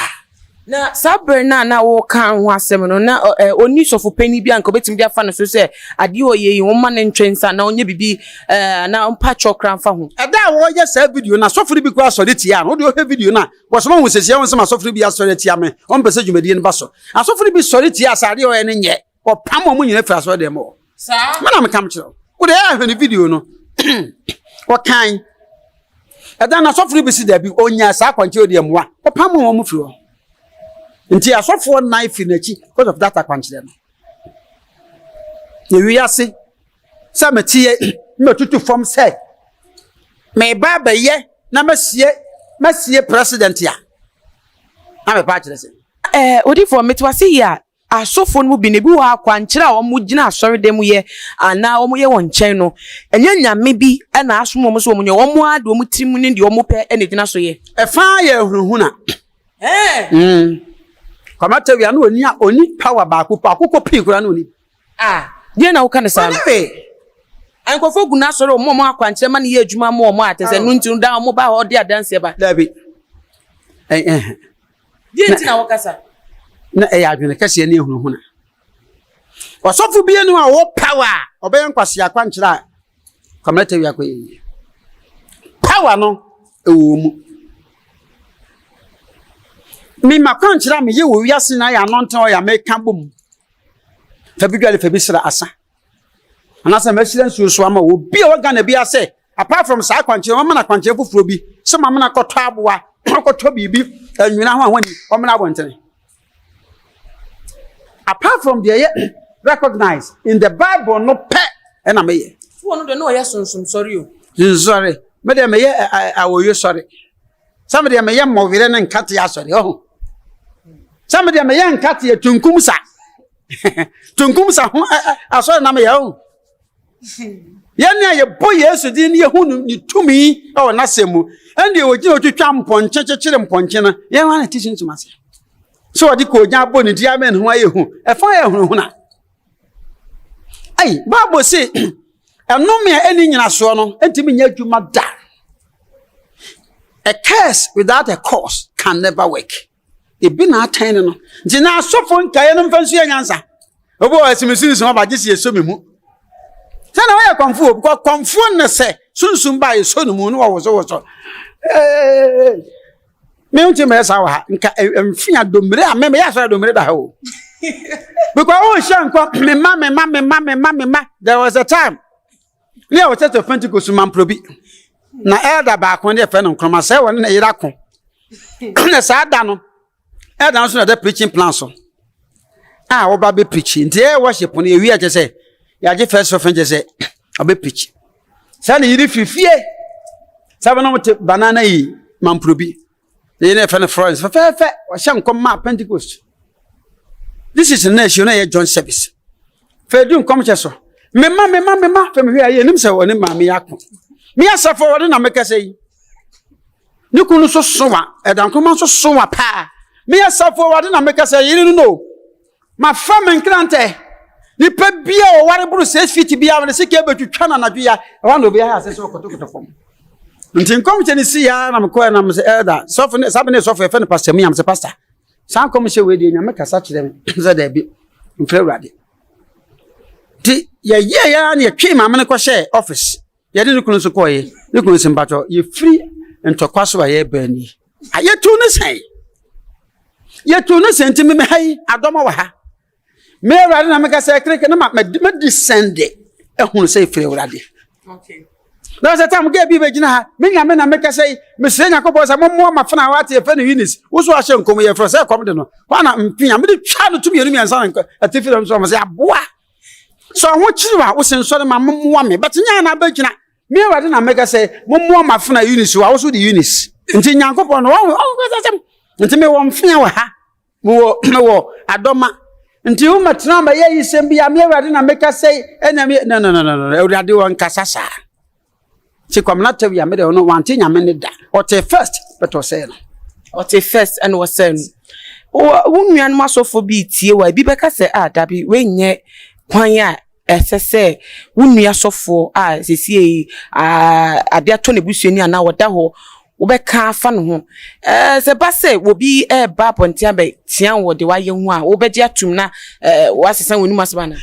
na sabre na wo kan ho asem no na oni sofo pani bia nko betim bia fa no so se ade oye wo ma ne ntwensa na onye bibi na mpa chokra mfa ho eda wo ye sa video na sofri bi kwa asori tia no de o he video na wo so ma sesia won se ma sofri bi asori tia me on pese dwumadi ne ba so asofri bi sori tia asade o ye ne nye o pam mo nyina fra so de mo sa mana me kam chiro wo de ya hwe video no o kan eda na sofri bi si da bi onya sa akwankyere de mo o pam mo firi ho nti asofo knife nachi because of that akwankyere no ye wi ase sa metie me tutu form say me baba ye na masie president ya na me pa kire se Odiifour metwase ya asofo no bi ne bi wa akwankyere a omo gina asori dem ye ana omo ye won chen no enya nyame bi na asom omo so omo nye omo ade omo tirim ne de omo pe na gina so ye fa ye huruhuna komata wi ana oni power ba akoko pikura na oni die na wo kan sa ankofo gu na asori omo akwankyere ma ne ye adwuma ma omo atese no nti da omo ba ho de adanse ba dabi die nti na wo kasa na adwene kase ne huruhuna wasofo bi enu a wo power obeyan kwase akwankyere komata wi akoye power no ewo mu mi makwankyere me ye wo wiase na ya nonton ya meka bom fabigale fabisra asa anasa mashira nsuso ama wo bi o ga na bi ase apart from sa akwankyere mama na akwankyere fufuro bi so mama na kotọ aboa kotọ bibi anwina ho ahwani o mena abontene apart from the recognize in the Bible no pe na me ye wo no de no ye sunsun sorry o sorry me de me ye awoyo sorry some de me ye movire na nkate ya sorry oh some de me ye nkate ya tunkumsa tunkumsa ho aso na me ye oh ye boy Yesu din ye hu ni tumi o na semu ende ogina otwatwa mponche chechire mponche na ye wana teaching to myself so odi ko nya bo ni dia men ho aye hu e fa ye hu na ai Bible say enome eni nyina so no entimi nya adwuma da a curse without a cause can never work e bi na atan no jina sofo nkaye no mfansu ya nyansa obo asimisin so ba gisi eso memu sana wa konfu because konfu ne se sunsun ba ye so no mu no wo so me unti me sa wa nka mfia domire a me ya so domire da ha o because o shanko me ma there was a time ne o church of Pentecost man probi na elder ba kon de fe no kroma se won na yira kon na saa da no e da so na the preaching plan so oba be preaching dey worship no ewi aje say ya je first of je say oba preach say na yiri fifie sabe no mte banana yi mamprobi dey na fan friends fe wa sham kom ma Pentecost. This is a nation na John service fe du kom che so mema fe me hwe aye nim say woni ma me yakko me asafo wode na meka say ni kunu so sowa edankoma so sowa pa me asafo wode na meka say yiri no ma fam nkrante ni pe bia o ware buru 6 feet bia we se ke betwitwa na nadua wa no bia ha se so kotokoto fom ntin kom che ni si ya na me ko na me se elder sofa ne sabe ne sofa e fe ne pastor me am se pastor san kom che we de nya me kasa kire me ze da bi mfre urade ti ye ya na ye twi ma me ko share office ye de kunu so ko ye ni kunu sim bacho ye free ntokwaso wa ye bani ayetu ne sai yetu ne senti me hai adoma wa ha me urade na me kasa kreke na ma descend ehunu sai free urade okay. Na se tam ge bi be gina ha me nya me na me kasa me se nya ko bo sa mo ma fana wa te fe no unis wo so ahye nkom ye fro se kom de no wa na mpia me de twa no tumi enu mi ansa na atifi dem so mo se aboa so ho kiri wa wo sen so de ma mo me but nya na ba gina me urade na me kasa mo ma fana unis wa wo so de unis nti nya ko bo no wo ko se nti me wo mfia wa ha wo adoma nti wo matna ba ye yisem bia me urade na me kasa ena me no urade won kasasa si kwamna Tawiah me de no wante nya me ne da ote first but o say no ote first and was saying wo nuan masofo bi tie wa bi beka se dabi we nye kwan ya esese wo nua sofo sesie ade ato ne busuani ana woda ho wo beka afa no ho se ba se wo bi ba pontia be tia wo de wa ye hu a wo be dia tum na wasesa wonu masaba na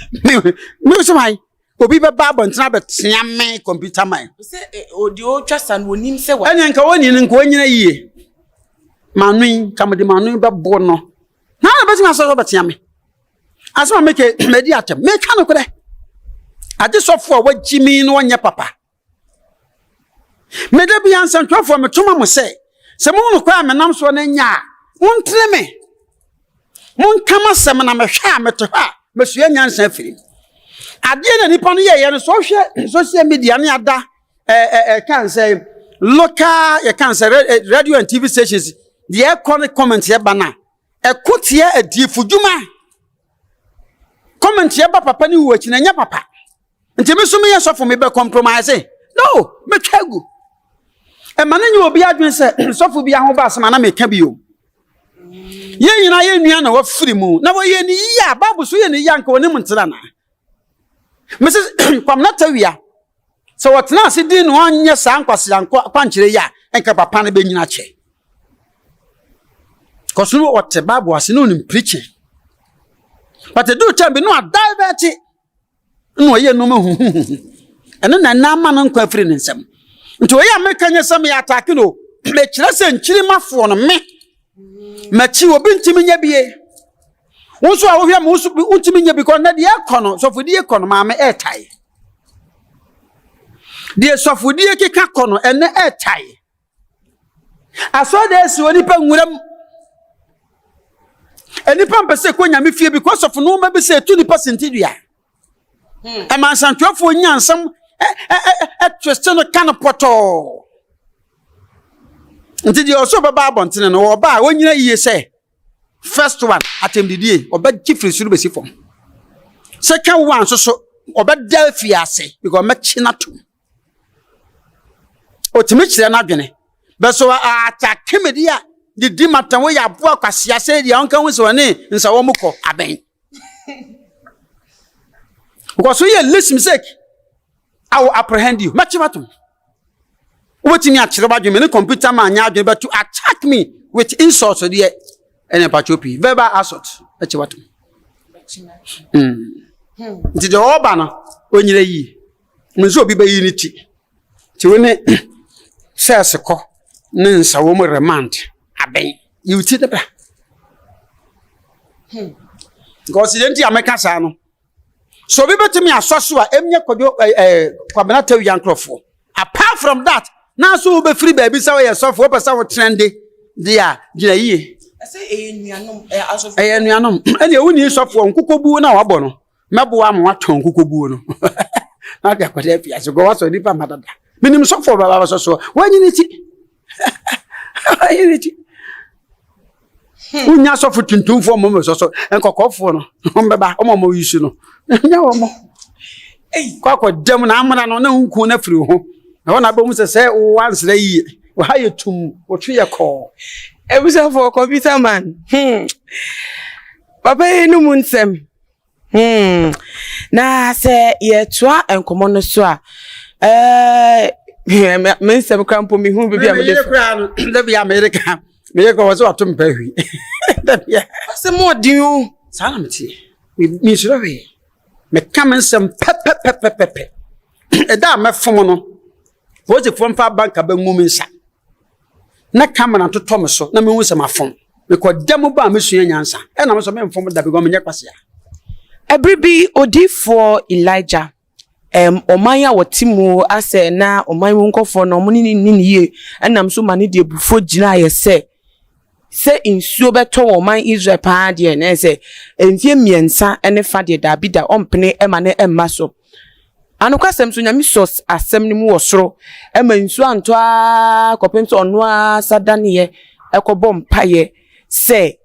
me so mai obi be ba bontina be tia me computer man se odi o twasa no nim se wa enyen ka woni nko onyina yie manui kamde manui be bo no na be tima so be tia me asema meke medi atem me ka no kure ade sofo wa jimi no onye papa me de bi ansan twofo me tuma mo se mu no kwa me nam so na nya wontre me mon kama sem na me hwa me to ha me sua nyansa firi ade na nipa no ye no so hwe social media ne ada can say local you can say radio and TV stations the comment here bana ekotie Odiifour djuma comment here ba papa ni wo chi na nya papa nti me so me ye so for me be compromise no me twagu e mananyi obi adwen se so for bi aho ba asema na me ka bi o ye nyina ye nua na wa firi mu na wo ye ni ya babu so ye ni ya nka woni mntira na Mrs. kwamna Tawiah so what na se di no anya sa nkwase akwankyere ya enka papa na be nyina che koso what Bible was no nim preaching but do time be no divert no ye no mahu eno na na ma no nkwa firi nsem nti we ya meka nya sam ya attack no me kire se nkyiri mafo no me machi obi ntimi nya bie wonso a wo hwe mo wonso ntimi nya because na de ekono so fodi ekono ma me etai de so fodi ekeka kono ene etai aso de si oni pa nwuram eni pa mpese ko nya me fie because of no ma be say 20% dua e man santwafo nyansam tweste no kan poto nti di oso baba abontene no oba wonyina yiye se first one atemdidie oba gifri suru besi fom second one so oba delfi ase because me china to otimi kire na dwene beso atake media di matan we ya bo akwase ase dia onka hu se woni nsa wo mukọ aben because we list mistake I will apprehend you machimatum wotimi akire ba dwene computer man nya dwene but to attack me with insults or there ene pachopi verbal assault achiwatum nti de oba no onyire yi munzo obi bayi ni ti woni shes ko ne nsa wo mo remand aben you ti de bra because didn't ameka sa no so bi betimi asoso a emye kodo kwabena Tawiah nkrofo apart from that na so be free baby say we sofo we pesa wo trende dia gina yie say enuanom aso enuanom ene woni sofo nkokobu na wabɔ no mebo am watɔn nkokobu no na dia kwade afia so go waso nipa madada minim sofo baba so wanyini ti ayini ti unya sofo tuntumfo mo so enkokofo no mbeba omo yisu no nya wo mo kwakọ dem na amana no na nku na firi ho na wona be mu se o wansra yi o haye tum o twe ko ebusa for computer man papa enu munsem na se ye toa enkomo no so a mensem krampo mi hu bibia me de bia America me ko so atum pahwi de bia se mo din o sana meti mi suro we me come some pepe eda me fomo no wo je fom fa banka ba ngum nsa na camera to tom so na me hu se ma fom me ko dem ba me sua nyansa e na me so me fom da be go me nya kwase Ebribi Odiifour Elijah omanya wotimu ase na omanwu nkofo no mo ni ye enam so mane de bufo gina ye se insuo beto oman Israel pa de na se enfie miensa ene fa de da bida ompene ema ne emma so anokwasem so nyame sos asem ni mu wosoro ema nsuo anto a kopento ono a sadane ye ekobo mpaye se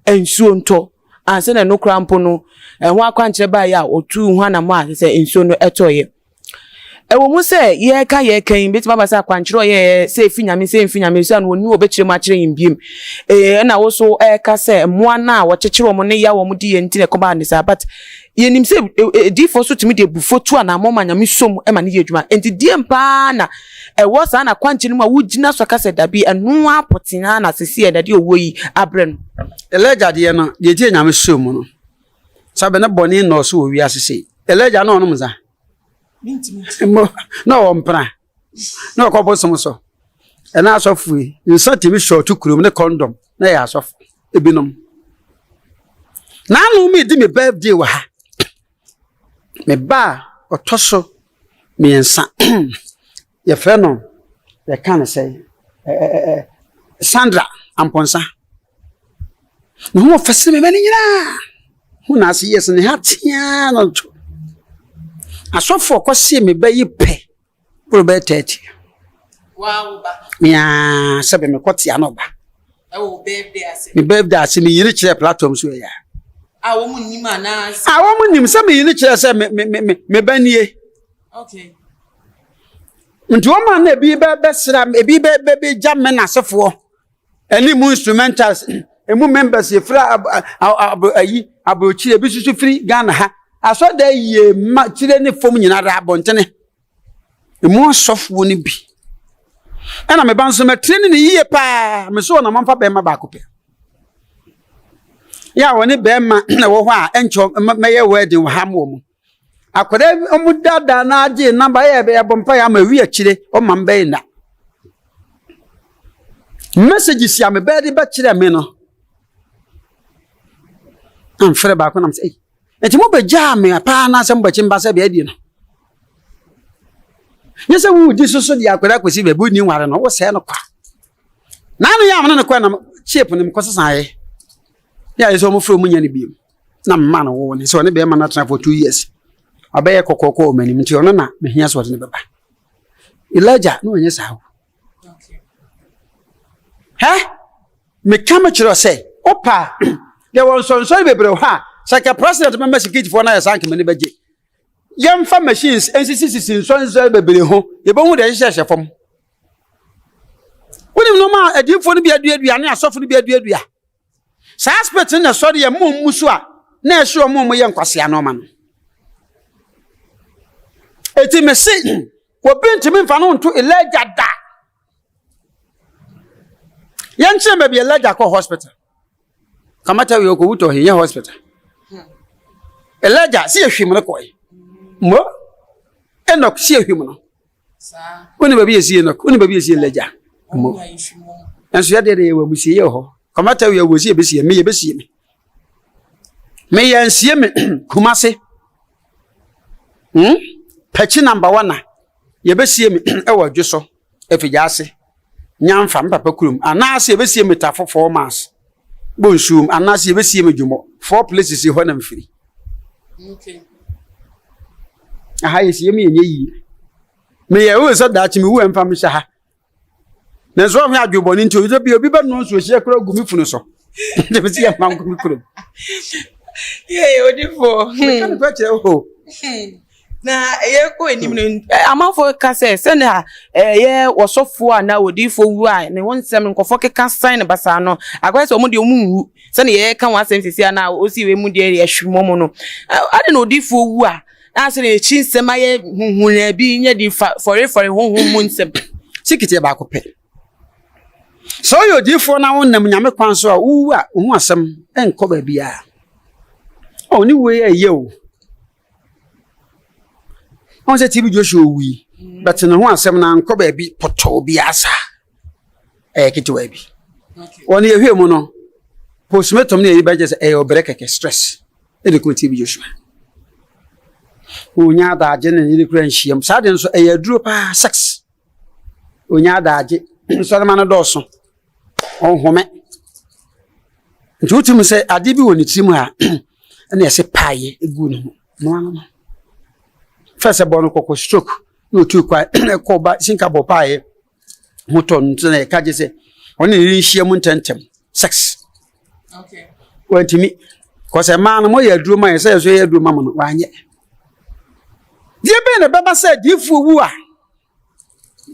ensuo nto anse na no krampo no ho akwankyere ba ya otu hu anamo a se ensuo no etoye ewo mu se ye ka beti baba se akwankyere ye se efinyame so no oni obekire mu akire yimbiem na wo so ka se moa na wo kyekere mo ne ya wo mu di ye ntine koba ne sa but ye nim se Odiifour so timi de bufotu ana mo manyame som e ma ne ye adwuma enti die mpa na wo sa na akwankyere mu a wo gina so ka se dabi eno apotina na sesi e dade owo yi abre no Elijah de no de tie nyame som no sabe na boni no so wi asese Elijah no no mza no ompra no ko bosom so e na asofu nsa timi short kurum ne condom na ya asofu ebinom na anu mi di me birthday wa ha me ba otoso me nsa ye fe no ye kan say Sandra amponsa no mo fese me bani nyina hu na asi yes ne hatia no asofo kwose me bayi pe pro be 30 wow ba ya sebe me kwoti anoba wo birthday ase me birthday ase me yiri kire platform so ya awo mu nima na ase awo mu nim se me yiri kire se me banie okay nti o ma na ebi be sra ebi be jamme na asefo any mu instrumentals emu members ye fra ayi abochire bi susu free Ghana ha aso da ye ma chire ne fom nyina ra abontene emu asofo ni bi ana me banso me training ni ye pa me so na mamfa be ma ba ko pe ya woni be ma na wo ho a encho me ye wedding ha mo mu akwade omu dada na age number ye be bompa ya ma wi akire o ma mbe na messages ya me be de ba kire me no am frɛ ba ko nam sɛ eti mo be ja me pa na sɛ mbachi mbasa be adi no nyese wu di so di akwara kwesi be bu ni nware no wo sɛ no kwa na no ya amana no kwa na shape no mkɔ sesan ye ya yeso mo fro mu nya ne biem na mma no wo ne so ne be ma na tra for 2 years abɛyɛ kokoko o mani mti ono na me hia so de ne beba Elijah no nyɛ sa okay me kama chiro sɛ opa there was so bebre ha saka president member security for na ya sank mani beje yemfa machines ncc so bebre ho ye bo hu de hye fom woni no ma Odiifour no bi aduadua ne asofo no bi aduadua sa aspect na so de ye mommu so a na ehwe mommu ye nkwase anoma no eti me se wo bintimi mfa no nto Elijah da yanche me bi Elijah ko hospital kamata we ko wuto he hospital Elijah si ehwim no koy mo Enoch si ehwim no sa oni ba bi esi Enoch oni ba bi esi Elijah mo enso ya de we busie ye ho kamata we wosi e besie me ye besie me ye ansie me kumase patch number 1 na ye besie me e wo dweso efigya ase nyamfa mpapa kurum anase ebesie metafo 4 mass bonshum anase ebesie medwumo 4 places ho na mfiri okay aha yesie me yenye yi me ye wo so dachi me wu emfa me sha ha na so ho adwoboni nti obi ba no so hie kura gumi funu so de be sie man gumi kurum Odiifour kan ko che ho na ye ko enim no amafo ka se na ye wosofo na Odiifour wu a ne wonsem nkofo keka sign basa no agwa se omo de omu se na ye kan wasem sisi na osi we mu de ye hwimomo no ade na Odiifour wu a na se na chi nsem aye hunhun bi nye di for hunhun mu nsem sikiti ba ko pe so yo Odiifour na wonnam nyame kwan so a wu a hu asem enko ba bia oni we ye o on se tibi Joshua wi but no ho asem na nko ba bi poto bi asa kitiwa bi okay oni ehwe mu no postmortem na e ba je se obere keke stress e de ko tibi Joshua onya da age na ni kura nhiem sa de nso aduro pa sex onya da age so ma no doso on home ntutu mu se ade bi woni tirim ha na ese paye egu no first born kokko stroke no tu kwa ko ba sinka bo paye hoton na ka je se oni nhiem ntentem sex okay wantimi ko se ma no mo ya aduro ma se so ya aduro ma no wanye die be na baba se Odiifour wu a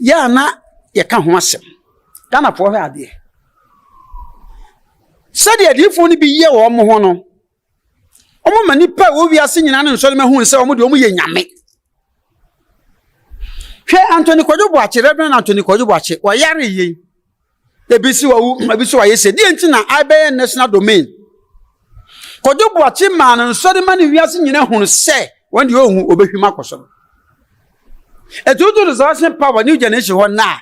ya na ye ka ho asem kana po hwe ade se de Odiifour ni bi ye wo mo ho no omo manipa wo wi ase nyina no nso le hu se omo de omo ye nyame hwe Anthony Kojobo akere be na Anthony Kojobo ache wo yare ye ebisi wa yese die nti na IBN national domain Kojobo ache ma no nso de ma ne wi ase nyina hu se when you ohu obehwima koso etudu resource power new generation ho na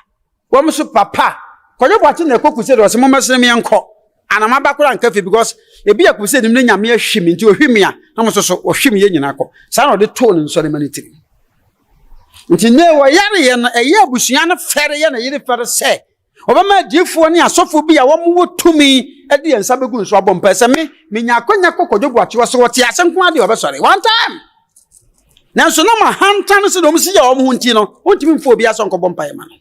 wo mso papa Kojobo ache na ekokuse de wo se mo mesere me enko anama bakura nkafe because ebi akuse nim ne nyame ahwimi nti ohwimi a na mo so ohwimi ye nyina akọ sa na de tone nso de manitiri nti ne wo yare ye na eye abusua na fere ye na yire fere se obama Odiifour ni asofo bi a wo mo tumi e de ensa begu nso abompa se me nya akonya Kojobo ache wo so wo ti asenko ade obesore one time na so na ma hantan se do mo si ya wo mo nti no wontimi mfo obi asonko bompa ye ma no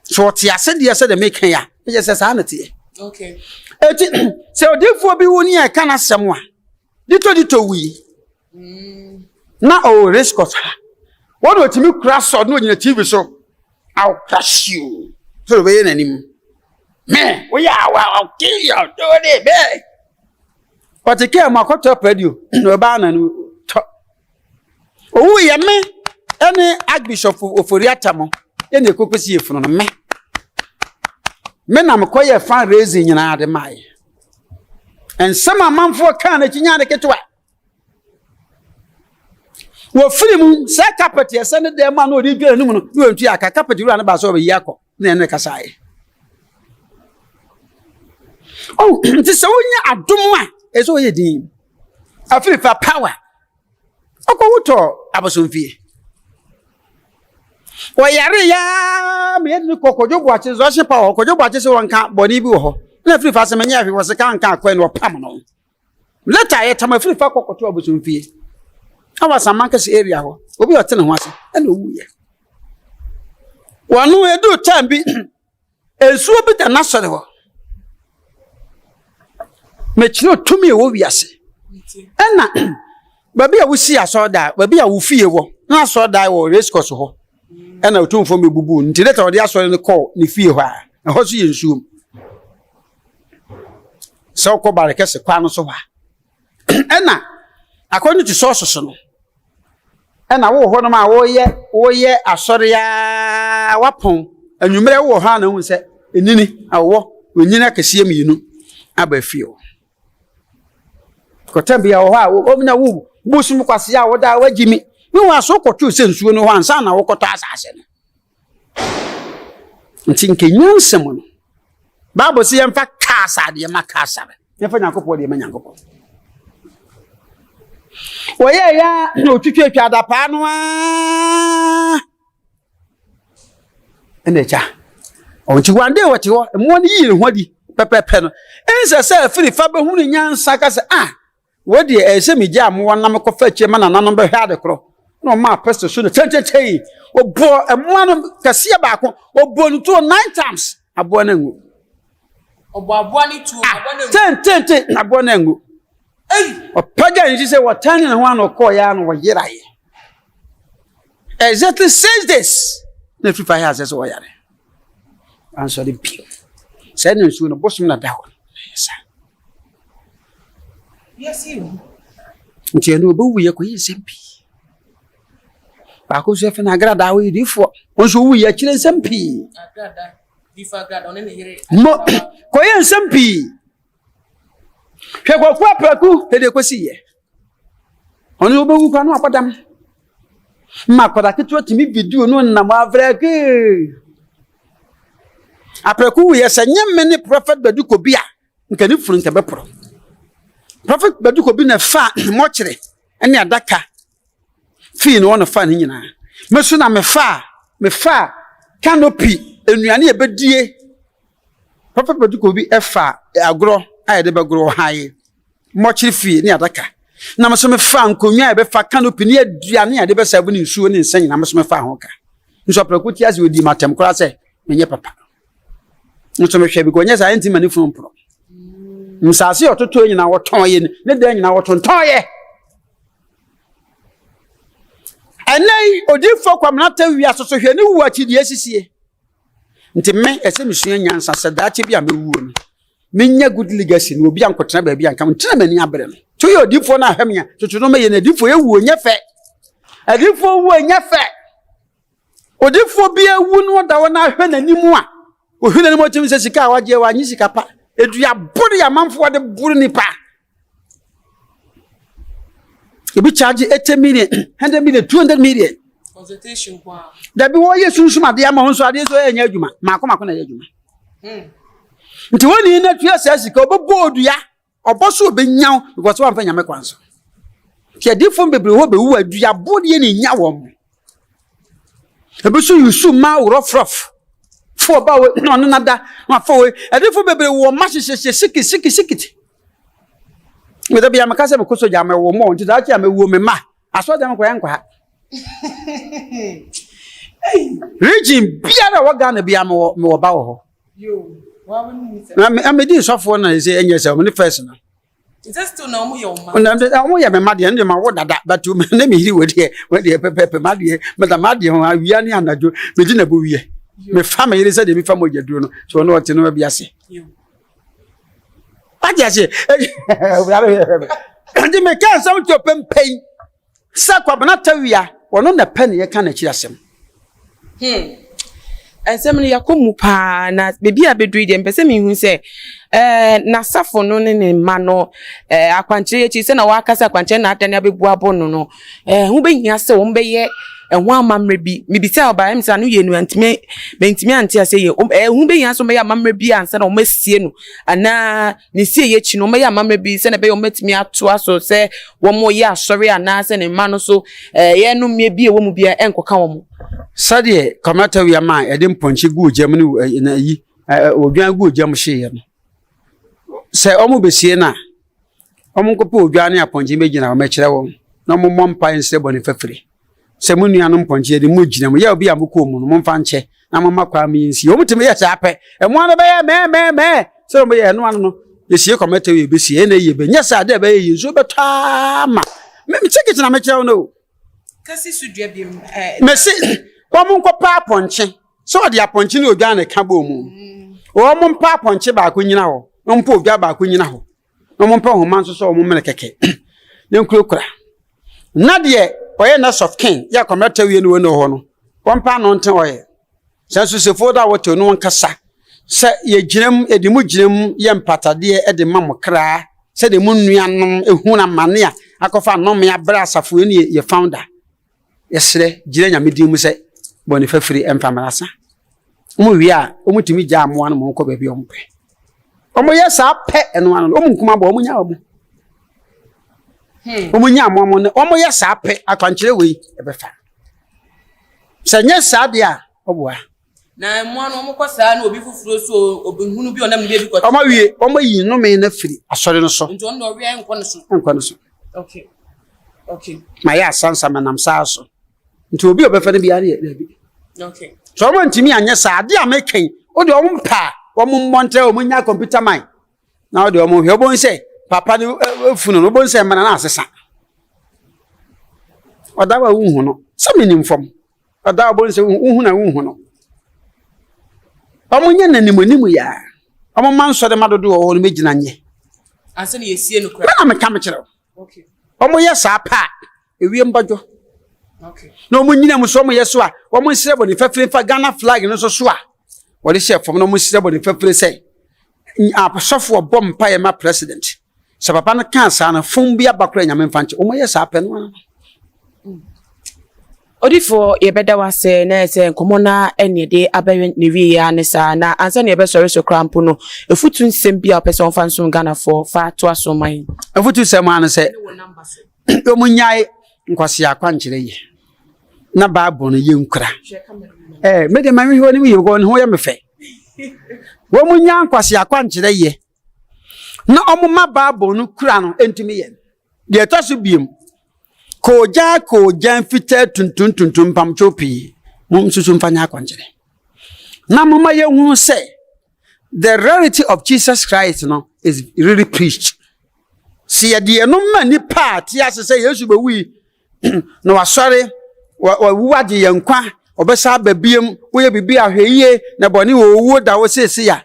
so ti ase de ase de make ya e se sa na tie okay eti se Odiifour bi woni e kana sem a dito wi na o rescott what do timi kura so no nyina TV so I'll crush you so we na nim me we I'll kill you do it be but ke ma ko top radio no ba na no o ye me ene archbishop oforiatamo ye na ekokosi efunu no me na mkoye fan raising nyina ade mai and some amanfo kan na kinya de ketwa wo film se carpet ye se ne de ma no ri dwa num no no ntu aka carpet ru an ba so be yako na ene kasae oh nti se wonya adom a eso ye din afirifa power akowuto abosomfie wo yare ya me ni Kojobo ache zo hye power Kojobo ache se wonka boni bi wo ho na afirifa se menya afi wo se kan akwa no pam no later ye tam afirifa kokoto abosomfie awa Samankasi area ho obi otene ho ase na owuye wanu edu tambi ensuo bi da nasore ho mechiro tumi wo wiase na babi a wusi asoda babi a wufie wo na asoda wo race course ho na otumfo mebubu nti leta odi asore ne call ne fie ho a ho so ye nsuo so ko bare kese kwa no so ha na according to sources no na wo ho no ma wo ye asore ya wapon anwumere wo ha na hu se enini awo onyina kase mienu aba fie ho kotambia wo ha wo na wo busum kwase ya wo da wagimi we wa so kwotu se nsuo no ho ansa na wo kwoto asase no nti nkenyansem no Bible si yemfa kasa de ma kasa yemfa nyankopɔ de ma nyankopɔ wo ye ya no twitwa da pa no a ene cha Onti one day what you mo ni yi ho di pepepe no ense se firi fa be hu ni nyansa ka se we de e se mi gya mo na me ko fa chie ma na nanom be hwa de kro no ma pastor so no tententei obo emo no kase ba ko obo no to 9 times abo na ngu obo abo ni tu abo na ngu tentente abo na ngu opaga yi se what tani na ho an ko ya no wo yiraye exactly says this na fi fa ya se so yare answer the pio said no so no bosom na da ho yes you nti eno be wuye ko yesempi ba ko so fe na agrada wo Odiifour onso wuye kire yesempi agrada difa agrada one ne yire mo ko yesempi hwe ko kwa praku ede ko siye onu be wu kwa no apadam ma ko da keto timi video no na mo avreke apraku wuye sanyem ne prophet Baduko bia nkani furu nke be pro prophet Baduko bi na fa mochire ene adaka fi no fa ni nyina meso na me fa canopy enuane e bedie prophet Baduko bi efa agro ayede be gro haye mochire fi ni adaka na meso me fa nkonwa e be fa canopy ni aduane ade be sabu ni nsuo ni nsan nyina meso me fa ho ka nso praku ti ase odi matem kora se menye papa nso me hwe bi ko nyesa enti mani fun pro msase ototo nyina woton ye ne da nyina wotonton ye enai Odiifour kwamna Tawiah soso hwe ne wu akidi asisie nti me ese misua nyansa sadache bia mewuo no menya good legacy no obi ankotena ba bia nkam ntena mani abre no to ye Odiifour na ahwemia toto no me ye na Odiifour ewuo nyefe Odiifour wuo nyefe Odiifour bia wu no da wona ahwe nanimu a ohuna ni mo timi se sika waje wa nyi sika pa edua buru ya manfo de buru nipa ebi charge 80 million 100 million 200 million consultation kwa da bi wo yesu nsuma de ama honso ade so enya adwuma mako na adwuma nti woni na tua sika obebo odua oboso obenyaw because wa mfa nyame kwanso ti Odiifour bebre wo be wu adua bode ni nya wo mo ebi so yusu ma urofrof for ba we no nada ma for we Odiifour bebre wo ma hyehyehye siki me da bia makase me koso ja me wo mo nti da cha me wo me ma aso da me kwa yankwa region biara wa Ghana bia me wo ba wo yo wa woni se na me di sofo na se enye se me first na just na omo ye oma na omo ye me ma de ma wo dada batu me na me hiri we de pepe ma de me da ma de ho awia ni anajo me di na bo wie me fa me yire se de me fa mo jaduro no so no wote no bia se Ajaje ndi me kan sam to pempen sa kwabana Tawiah wono na pen ye kan na kirasem ensem ni yakomu pa na bebi abedru de mpese mi hu se na safo no ne ma no akwankyere echi se na wakasa akwankyere na atane abebu abo no hu behia se wo mbeye ehwo amamre bi mebisa oba emsa no ye nu antime bentime ante ase ye hu behia so meya amamre bi ansa na o masie no ana ne sie ye chi no meya amamre bi se na be o matimi ato aso se wo mo ye asori ana se ne ma no so ye no me bi e wo mu bia enkoka wo mo sade kwamna Tawiah ma ede mponchi gu jem ni na yi odwan gu jem hye no se omo besie na omo nkopo odwan ne aponchi megina o mekire wo na omo mompa nse boni fafiri se munua no mponchi de mugina mo ya obi amko mu no momfa nche na mo makwa mi nsi omo timi ye chape emo na be ye me se omo ye no ano no yesie kwamna Tawiah besie na ye be nya sa de be ye so betama me chekiti na mekire wo no kasi sudua bi mesi omo nkopa aponchi so de aponchi ne odwan ne ka bo mu omo mpa aponchi ba ko nyina ho ompo odwa ba ko nyina ho omo mpa ho man so omo mele keke ne nkurokura na de oye na soft king ya kwamna Tawiah ne wono ho no ompa no nten oye sanso sefo da woto no nkasa se ye ginam edimu ginam ye mpatade e de mamokra se de munnuanom ehuna mane a akofa nom ya bra asafo ne ye founder yesre gire nya medi mu se boni fafiri emfamarasa omo wi a omo timi ja amoa no mo ko ba bi ompe omo yesa pe eno anu omo nkuma ba omo nya omo omo nya amoa mo ne omo yesa pe akwankyere we ebefa se nya sa de a oboa Na mo no mo kwasa na obi fufuro so obi hunu bi onam ne bi ko. Oma wie, oma yi no me na firi asori no so. Nto no we enko no so. Enko no so. Okay. Okay. Ma ya sansa manam sa so. Nti obi obefa ne bi ari na bi. Okay. So mo ntimi anya sa ade a meken, o de omo mpa, omo montre omo nya computer mind. Na o de omo hwe obon se papa ne funu no obon se mana na asesa. Oda wa hu no. So minim fom. Oda obon se hu na hu no. Omo nya nanimonimu ya. Omo man so de madodo o no megina nye. Anse ne yesie no kra. Na me ka me kire. Okay. Omo ye sa pa ewie mbadwo. Okay. No mo nyina mo so mo ye so a, wo mo nsire bo ne fafire fa Ghana flag no so a. Wo de chef no mo nsire bo ne fafire say. Apasofo obom pa ye ma president. Se papa no kan sa na fun bia bakra nyame mfanche. Wo mo ye sa pa no. Odiifour ye beda wase na ese nkomo na ene de abaye ne wi ya ne sa na ansa ne be sori so krampo no efutu nsem bia person fa nso Ghana for fa to aso man Efutu sem an se o mo nyai nkwase akwankyere ye na baabo no ye nkura me de mami ho ni ye go ho ye me fe wo mo nya nkwase akwankyere ye na omo ma baabo no kura no entumi ye de to so biem koja mfite tuntun pam chopi mum susu mfanya akwankyere na mama ye hu say the reality of Jesus Christ no is really preached. See ya de no ma ni part ya say Yesu be wi no wasore wa wuade yankwa obesa babiem wo ye bibi ahweye na boni wo wu da wo sese ya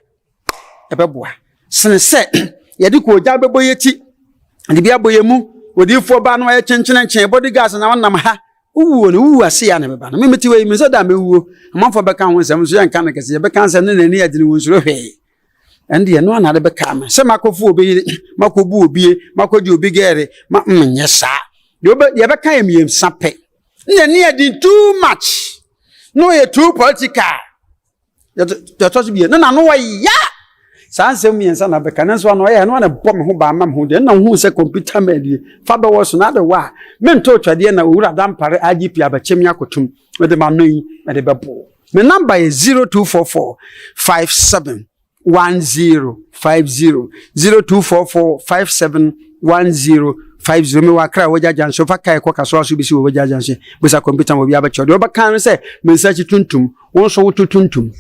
ebeboa sene se ye de koja beboye ti de bia boyemu Odiifour ba no ye chenchen bodyguards na wonam ha uwu no uwu ase ya na beba no memeti we mi so da mewuo amanfo beka ho nsem so yanka na kese ye beka nsem ne nani adini wonsuro hwe ende ye no na de beka ma se makofu obi makobu obi makoji obi gere ma nye sa ye beka ye mi sape nani adin too much no ye too political ye to bi no na no wa ya sansem yensa na beka nanso no ye no na bom ho ba mam ho de na hu se computer medi fa be wo so na de wa mento twade na owura dampare IGP abachem yakotum me de manoi me de bebo me number is 0244 571050 0244571050 me wa kra wojajan so fa kai ko kaso aso bi si wojajan se bo sa computer mo bi abachem de obakan se me search tuntum won so wotuntum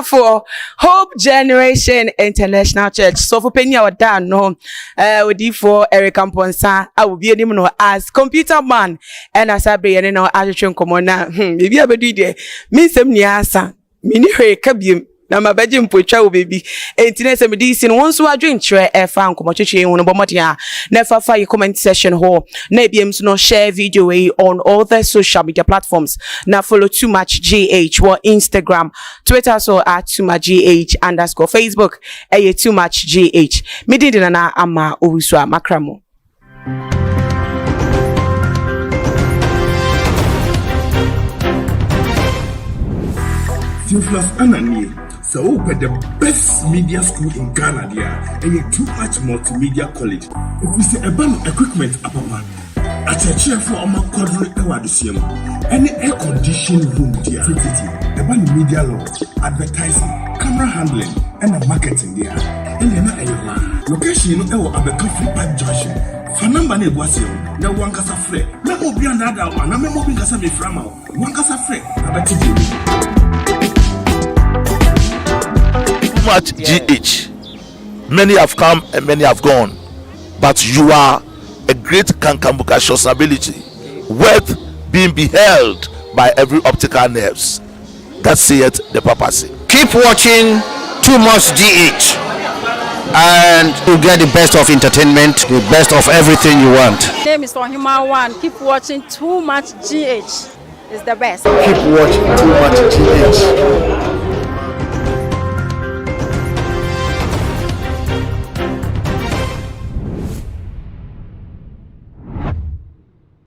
for Hope Generation International Church. So for penny our dan no Odiifour Eric Amponsa I will be him no as computer man and as I be no atwetwe nkomo na bibi abedu de minsem ni asa mini hwe ka biem na mabaje mpotwa wo bebi entine se medi sin won so adwenkyere efa nkomo twetwe hu no bomode a na fa fa your comment section ho na biem so no share video on all the social media platforms na follow too much gh or Instagram Twitter so at too much gh _ Facebook too much gh medi na ama owusu a makramo Theophilus Anani, so open the best media school in Ghana there, and a too much multimedia college. If we say a band equipment apapa, a church for our quadruple ewadisium, any air conditioned room there, a band media law, advertising, camera handling, and a marketing there. And then a location you know a coffee pipe junction. For number ne wasio, na wankasa fre, na obi another one, na memo bi kasa me frama, wankasa fre, abati di. Much GH. Many have come and many have gone, but you are a great kankambuka ability, worth being beheld by every optical nerves. That saith the papacy. Keep watching Too Much GH, and you get the best of entertainment, the best of everything you want. My name is II3d. Keep watching Too Much GH. It's the best. Keep watching Too Much GH.